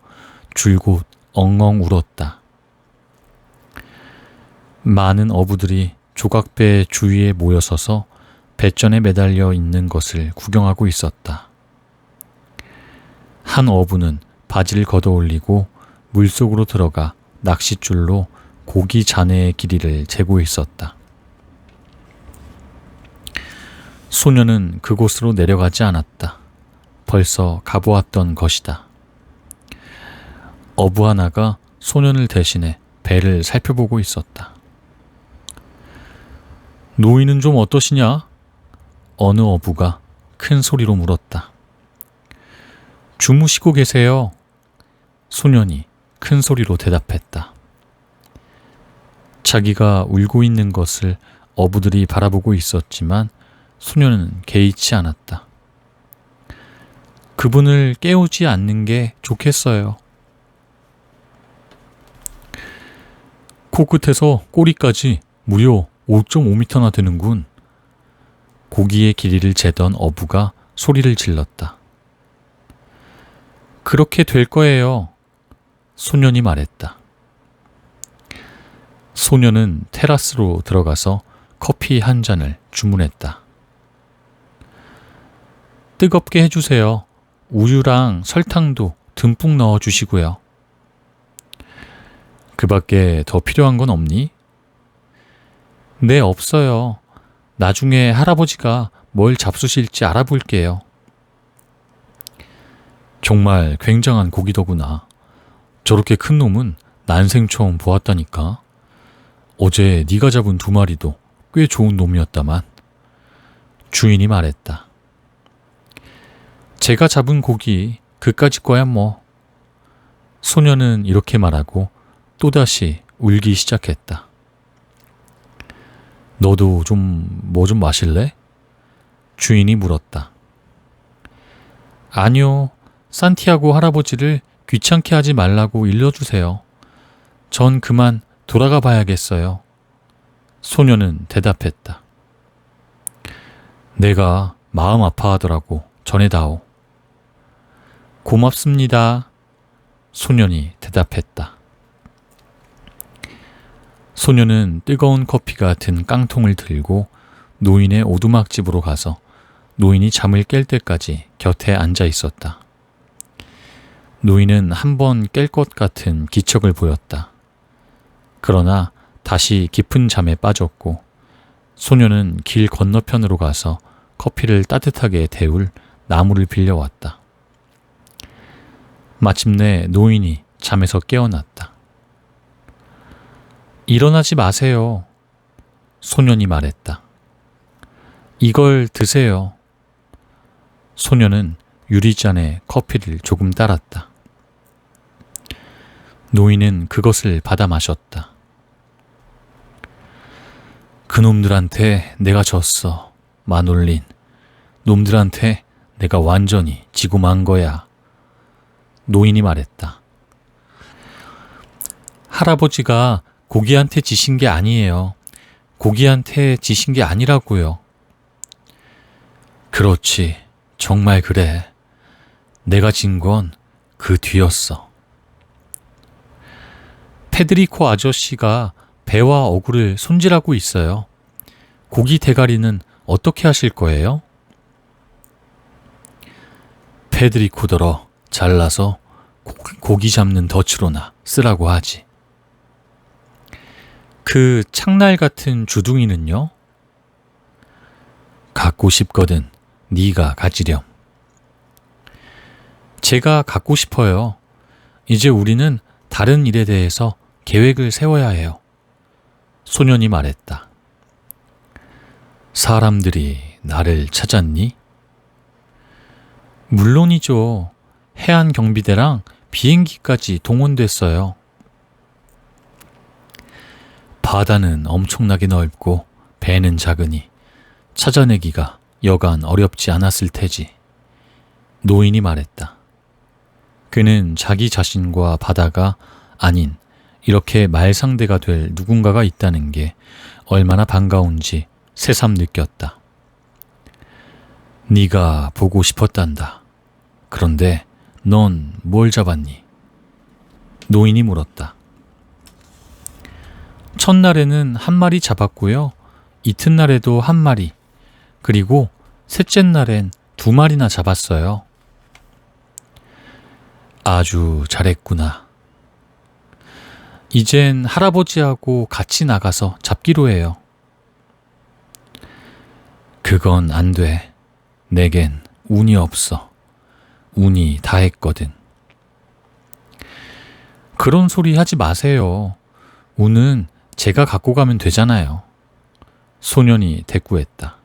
줄곧 엉엉 울었다. 많은 어부들이 조각배 주위에 모여서서 배전에 매달려 있는 것을 구경하고 있었다. 한 어부는 바지를 걷어올리고 물속으로 들어가 낚싯줄로 고기 잔해의 길이를 재고 있었다. 소년은 그곳으로 내려가지 않았다. 벌써 가보았던 것이다. 어부 하나가 소년을 대신해 배를 살펴보고 있었다. 노인은 좀 어떠시냐? 어느 어부가 큰 소리로 물었다. 주무시고 계세요. 소년이 큰 소리로 대답했다. 자기가 울고 있는 것을 어부들이 바라보고 있었지만 소년은 개의치 않았다. 그분을 깨우지 않는 게 좋겠어요. 코끝에서 꼬리까지 무려 5.5m나 되는군. 고기의 길이를 재던 어부가 소리를 질렀다. 그렇게 될 거예요. 소년이 말했다. 소년은 테라스로 들어가서 커피 한 잔을 주문했다. 뜨겁게 해주세요. 우유랑 설탕도 듬뿍 넣어주시고요. 그 밖에 더 필요한 건 없니? 네, 없어요. 나중에 할아버지가 뭘 잡수실지 알아볼게요. 정말 굉장한 고기더구나. 저렇게 큰 놈은 난생 처음 보았다니까. 어제 네가 잡은 2마리도 꽤 좋은 놈이었다만. 주인이 말했다. 제가 잡은 고기 그까짓 거야 뭐. 소년은 이렇게 말하고 또다시 울기 시작했다. 너도 뭐 좀 마실래? 주인이 물었다. 아니요. 산티아고 할아버지를 귀찮게 하지 말라고 일러주세요. 전 그만 돌아가 봐야겠어요. 소년은 대답했다. 내가 마음 아파하더라고. 전해다오. 고맙습니다. 소년이 대답했다. 소년은 뜨거운 커피가 든 깡통을 들고 노인의 오두막집으로 가서 노인이 잠을 깰 때까지 곁에 앉아 있었다. 노인은 한 번 깰 것 같은 기척을 보였다. 그러나 다시 깊은 잠에 빠졌고 소년은 길 건너편으로 가서 커피를 따뜻하게 데울 나무를 빌려왔다. 마침내 노인이 잠에서 깨어났다. 일어나지 마세요. 소년이 말했다. 이걸 드세요. 소년은 유리잔에 커피를 조금 따랐다. 노인은 그것을 받아 마셨다. 그놈들한테 내가 졌어. 마놀린. 놈들한테 내가 완전히 지고 만 거야. 노인이 말했다. 할아버지가 고기한테 지신 게 아니에요. 고기한테 지신 게 아니라고요. 그렇지. 정말 그래. 내가 진 건 그 뒤였어. 페드리코 아저씨가 배와 어구를 손질하고 있어요. 고기 대가리는 어떻게 하실 거예요? 페드리코더러 잘라서 고기 잡는 덫으로나 쓰라고 하지. 그 창날 같은 주둥이는요? 갖고 싶거든 네가 가지렴. 제가 갖고 싶어요. 이제 우리는 다른 일에 대해서 계획을 세워야 해요. 소년이 말했다. 사람들이 나를 찾았니? 물론이죠. 해안 경비대랑 비행기까지 동원됐어요. 바다는 엄청나게 넓고 배는 작으니 찾아내기가 여간 어렵지 않았을 테지. 노인이 말했다. 그는 자기 자신과 바다가 아닌 이렇게 말상대가 될 누군가가 있다는 게 얼마나 반가운지 새삼 느꼈다. 네가 보고 싶었단다. 그런데 넌 뭘 잡았니? 노인이 물었다. 첫날에는 한 마리 잡았고요. 이튿날에도 한 마리, 그리고 셋째 날엔 2마리나 잡았어요. 아주 잘했구나. 이젠 할아버지하고 같이 나가서 잡기로 해요. 그건 안 돼. 내겐 운이 없어. 운이 다 했거든. 그런 소리 하지 마세요. 운은 제가 갖고 가면 되잖아요. 소년이 대꾸했다.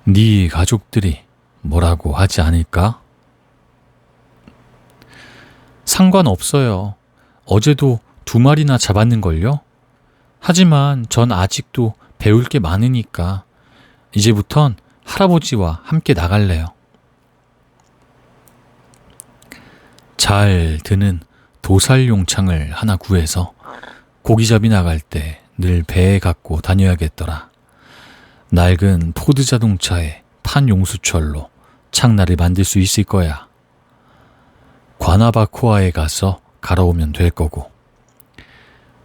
네 가족들이 뭐라고 하지 않을까? 상관없어요. 어제도 2마리나 잡았는걸요? 하지만 전 아직도 배울 게 많으니까 이제부턴 할아버지와 함께 나갈래요. 잘 드는 도살용 창을 하나 구해서 고기잡이 나갈 때 늘 배에 갖고 다녀야겠더라. 낡은 포드 자동차에 판용수철로 창날을 만들 수 있을 거야. 과나바코아에 가서 갈아오면 될 거고.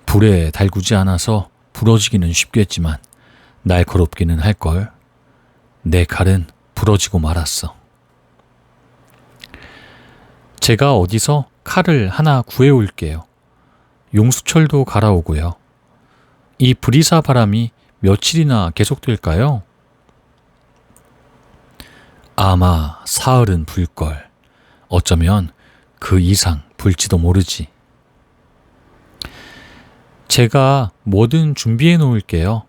불에 달구지 않아서 부러지기는 쉽겠지만 날카롭기는 할걸. 내 칼은 부러지고 말았어. 제가 어디서 칼을 하나 구해올게요. 용수철도 갈아오고요. 이 브리사 바람이 며칠이나 계속될까요? 아마 사흘은 불걸. 어쩌면 그 이상 불지도 모르지. 제가 뭐든 준비해 놓을게요.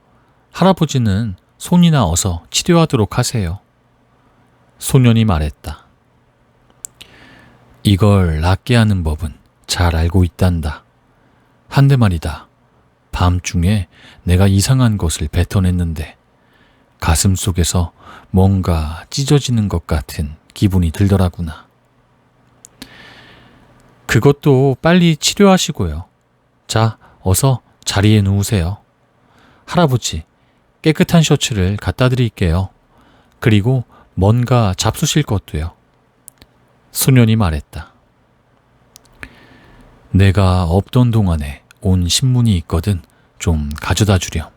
할아버지는 손이나 어서 치료하도록 하세요. 소년이 말했다. 이걸 낫게 하는 법은 잘 알고 있단다. 한데 말이다. 밤중에 내가 이상한 것을 뱉어냈는데 가슴 속에서 뭔가 찢어지는 것 같은 기분이 들더라구나. 그것도 빨리 치료하시고요. 자, 어서 자리에 누우세요. 할아버지, 깨끗한 셔츠를 갖다 드릴게요. 그리고 뭔가 잡수실 것도요. 소년이 말했다. 내가 없던 동안에 온 신문이 있거든. 좀 가져다 주렴.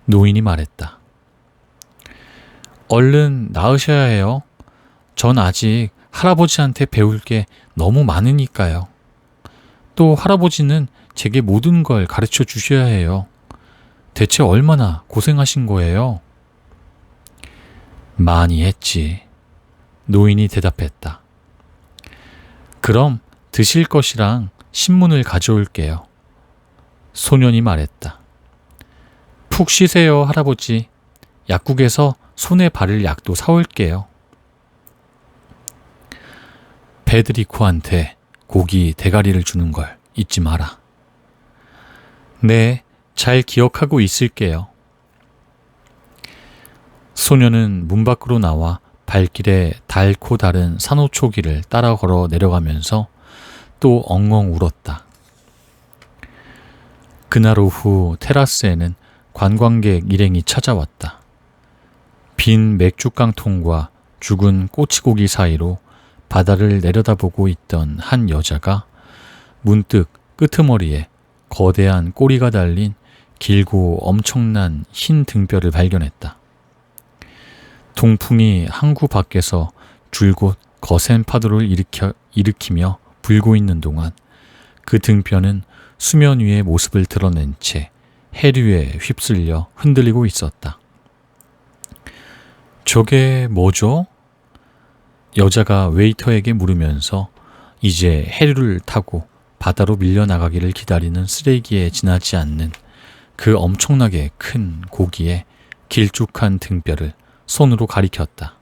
노인이 말했다. 얼른 나으셔야 해요. 전 아직 할아버지한테 배울 게 너무 많으니까요. 또 할아버지는 제게 모든 걸 가르쳐 주셔야 해요. 대체 얼마나 고생하신 거예요? 많이 했지. 노인이 대답했다. 그럼 드실 것이랑 신문을 가져올게요. 소년이 말했다. 푹 쉬세요, 할아버지. 약국에서 손에 바를 약도 사올게요. 페드리코한테 고기 대가리를 주는 걸 잊지 마라. 네, 잘 기억하고 있을게요. 소녀는 문 밖으로 나와 발길에 닳고 다른 산호초기를 따라 걸어 내려가면서 또 엉엉 울었다. 그날 오후 테라스에는 관광객 일행이 찾아왔다. 빈 맥주깡통과 죽은 꼬치고기 사이로 바다를 내려다보고 있던 한 여자가 문득 끄트머리에 거대한 꼬리가 달린 길고 엄청난 흰 등뼈를 발견했다. 동풍이 항구 밖에서 줄곧 거센 파도를 일으키며 불고 있는 동안 그 등뼈는 수면 위의 모습을 드러낸 채 해류에 휩쓸려 흔들리고 있었다. 저게 뭐죠? 여자가 웨이터에게 물으면서 이제 해류를 타고 바다로 밀려나가기를 기다리는 쓰레기에 지나지 않는 그 엄청나게 큰 고기의 길쭉한 등뼈를 손으로 가리켰다.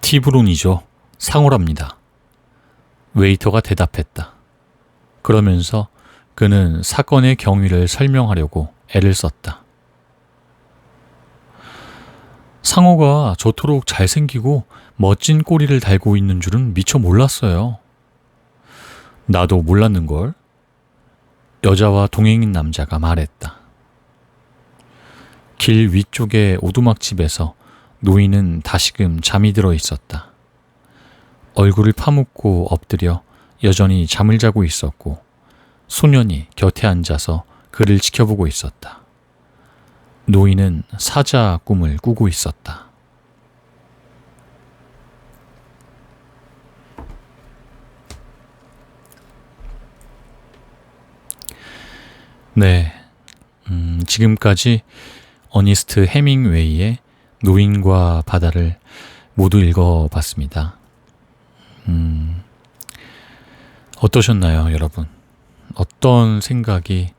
티브론이죠. 상어랍니다. 웨이터가 대답했다. 그러면서 그는 사건의 경위를 설명하려고 애를 썼다. 상어가 저토록 잘생기고 멋진 꼬리를 달고 있는 줄은 미처 몰랐어요. 나도 몰랐는걸. 여자와 동행인 남자가 말했다. 길 위쪽의 오두막집에서 노인은 다시금 잠이 들어 있었다. 얼굴을 파묻고 엎드려 여전히 잠을 자고 있었고 소년이 곁에 앉아서 그를 지켜보고 있었다. 노인은 사자 꿈을 꾸고 있었다. 네, 지금까지 어니스트 해밍웨이의 노인과 바다를 모두 읽어봤습니다. 어떠셨나요, 여러분? 어떤 생각이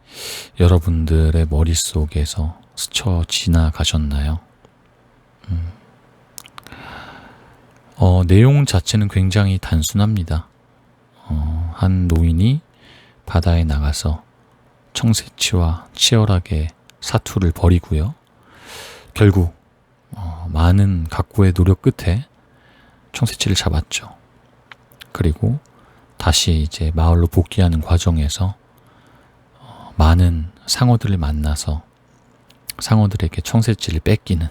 여러분들의 머릿속에서 스쳐 지나가셨나요? 내용 자체는 굉장히 단순합니다. 한 노인이 바다에 나가서 청새치와 치열하게 사투를 벌이고요. 결국 많은 각고의 노력 끝에 청새치를 잡았죠. 그리고 다시 이제 마을로 복귀하는 과정에서 많은 상어들을 만나서 상어들에게 청새치를 뺏기는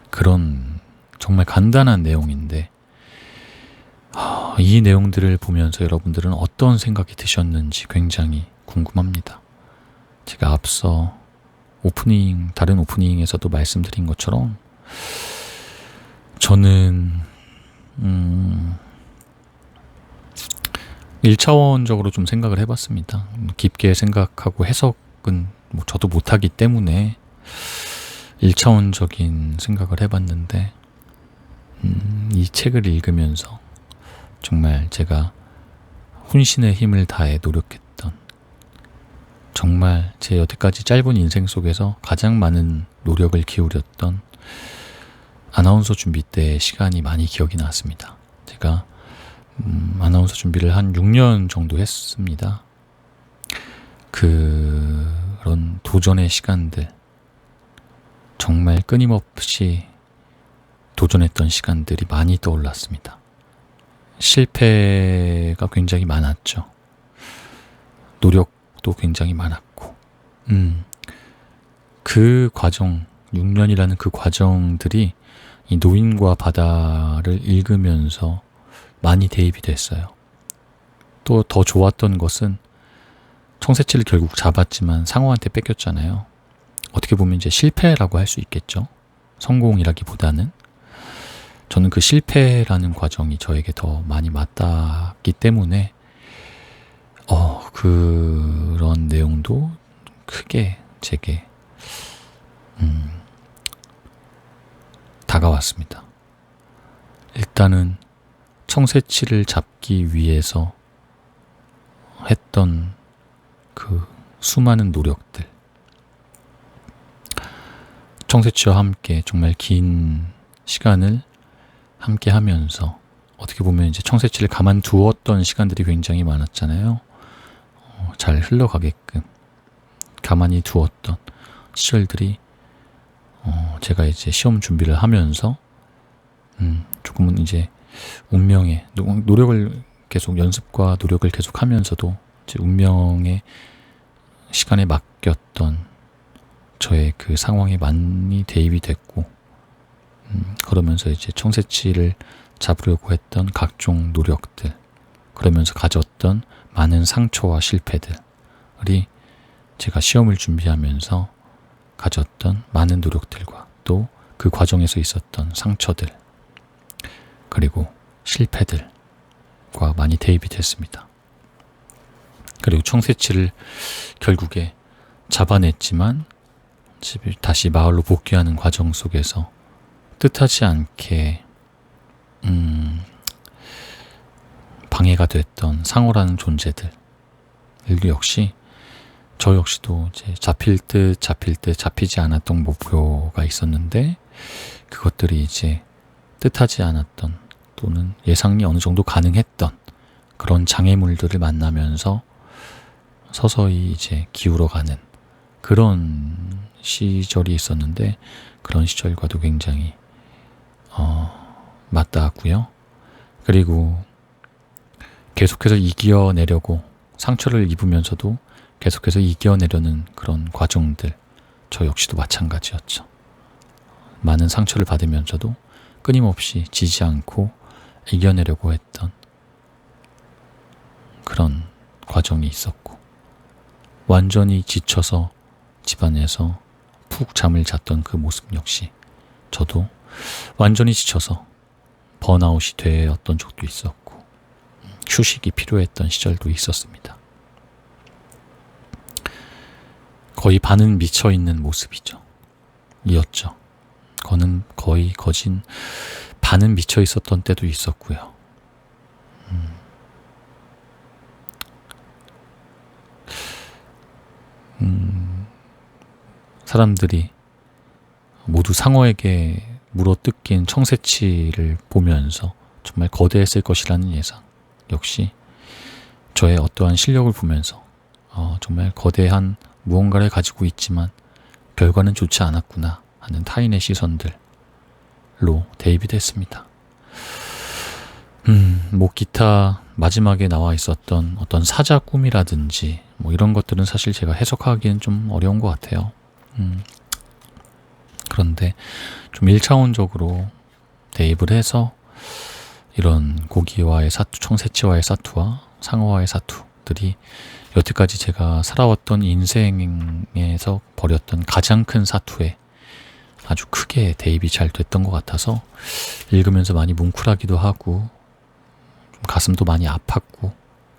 그런 정말 간단한 내용인데 이 내용들을 보면서 여러분들은 어떤 생각이 드셨는지 굉장히 궁금합니다. 제가 앞서 다른 오프닝에서도 말씀드린 것처럼 저는 1차원적으로 좀 생각을 해봤습니다. 깊게 생각하고 해석은 저도 못하기 때문에 1차원적인 생각을 해봤는데 이 책을 읽으면서 정말 제가 혼신의 힘을 다해 노력했던 정말 제 여태까지 짧은 인생 속에서 가장 많은 노력을 기울였던 아나운서 준비 때 시간이 많이 기억이 났습니다. 제가 아나운서 준비를 한 6년 정도 했습니다. 그런 도전의 시간들, 정말 끊임없이 도전했던 시간들이 많이 떠올랐습니다. 실패가 굉장히 많았죠. 노력도 굉장히 많았고 그 과정, 6년이라는 그 과정들이 이 노인과 바다를 읽으면서 많이 대입이 됐어요. 또 더 좋았던 것은 청새치를 결국 잡았지만 상어한테 뺏겼잖아요. 어떻게 보면 이제 실패라고 할 수 있겠죠. 성공이라기보다는. 저는 그 실패라는 과정이 저에게 더 많이 맞닿기 때문에 그런 내용도 크게 제게 다가왔습니다. 일단은 청새치를 잡기 위해서 했던 그 수많은 노력들, 청새치와 함께 정말 긴 시간을 함께 하면서 어떻게 보면 이제 청새치를 가만두었던 시간들이 굉장히 많았잖아요. 잘 흘러가게끔 가만히 두었던 시절들이 제가 이제 시험 준비를 하면서 조금은 이제 운명의 노력을 계속 연습과 노력을 계속 하면서도 이제 운명의 시간에 맡겼던 저의 그 상황에 많이 대입이 됐고, 그러면서 이제 청새치를 잡으려고 했던 각종 노력들, 그러면서 가졌던 많은 상처와 실패들이 제가 시험을 준비하면서 가졌던 많은 노력들과 또 그 과정에서 있었던 상처들 그리고 실패들과 많이 대입이 됐습니다. 그리고 청새치를 결국에 잡아냈지만 다시 마을로 복귀하는 과정 속에서 뜻하지 않게 방해가 됐던 상어라는 존재들 역시 저 역시도 이제 잡힐 듯 잡히지 않았던 목표가 있었는데, 그것들이 이제 뜻하지 않았던 또는 예상이 어느 정도 가능했던 그런 장애물들을 만나면서 서서히 이제 기울어가는 그런 시절이 있었는데, 그런 시절과도 굉장히 맞닿았고요. 그리고 계속해서 이겨내려고 상처를 입으면서도 계속해서 이겨내려는 그런 과정들, 저 역시도 마찬가지였죠. 많은 상처를 받으면서도 끊임없이 지지 않고 이겨내려고 했던 그런 과정이 있었고, 완전히 지쳐서 집안에서 푹 잠을 잤던 그 모습 역시 저도 완전히 지쳐서 번아웃이 되었던 적도 있었고, 휴식이 필요했던 시절도 있었습니다. 거의 반은 미쳐있는 모습이죠. 이었죠. 거의 거진 반은 미쳐있었던 때도 있었고요. 사람들이 모두 상어에게 물어뜯긴 청새치를 보면서 정말 거대했을 것이라는 예상, 역시 저의 어떠한 실력을 보면서 정말 거대한 무언가를 가지고 있지만 결과는 좋지 않았구나 하는 타인의 시선들로 대입이 됐습니다. 기타 마지막에 나와 있었던 어떤 사자 꿈이라든지 이런 것들은 사실 제가 해석하기엔 좀 어려운 것 같아요. 그런데 좀 1차원적으로 대입을 해서 이런 고기와의 사투, 청새치와의 사투와 상어와의 사투들이 여태까지 제가 살아왔던 인생에서 벌였던 가장 큰 사투에 아주 크게 대입이 잘 됐던 것 같아서 읽으면서 많이 뭉클하기도 하고 좀 가슴도 많이 아팠고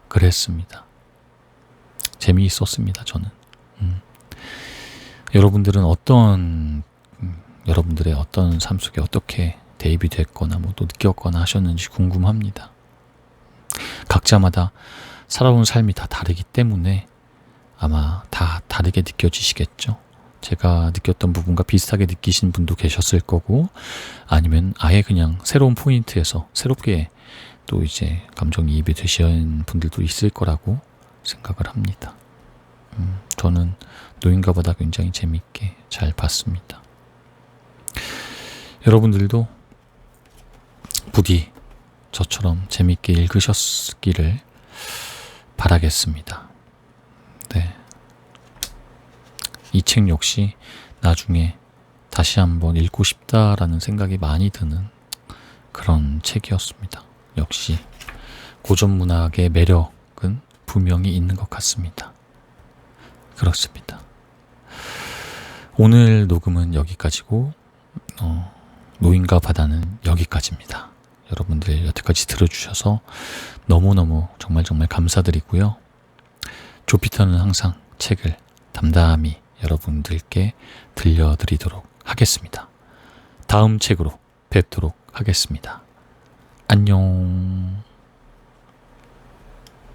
그랬습니다. 재미있었습니다, 저는. 여러분들의 어떤 삶 속에 어떻게 대입이 됐거나 또 느꼈거나 하셨는지 궁금합니다. 각자마다 살아온 삶이 다 다르기 때문에 아마 다 다르게 느껴지시겠죠. 제가 느꼈던 부분과 비슷하게 느끼신 분도 계셨을 거고, 아니면 아예 그냥 새로운 포인트에서 새롭게 또 이제 감정이입이 되신 분들도 있을 거라고 생각을 합니다. 저는 노인과 바다 굉장히 재밌게 잘 봤습니다. 여러분들도 부디 저처럼 재밌게 읽으셨기를 바라겠습니다. 네. 이 책 역시 나중에 다시 한번 읽고 싶다라는 생각이 많이 드는 그런 책이었습니다. 역시 고전 문학의 매력은 분명히 있는 것 같습니다. 그렇습니다. 오늘 녹음은 여기까지고 노인과 바다는 여기까지입니다. 여러분들 여태까지 들어주셔서 너무너무 정말 감사드리고요. 조피터는 항상 책을 담담히 여러분들께 들려드리도록 하겠습니다. 다음 책으로 뵙도록 하겠습니다. 안녕.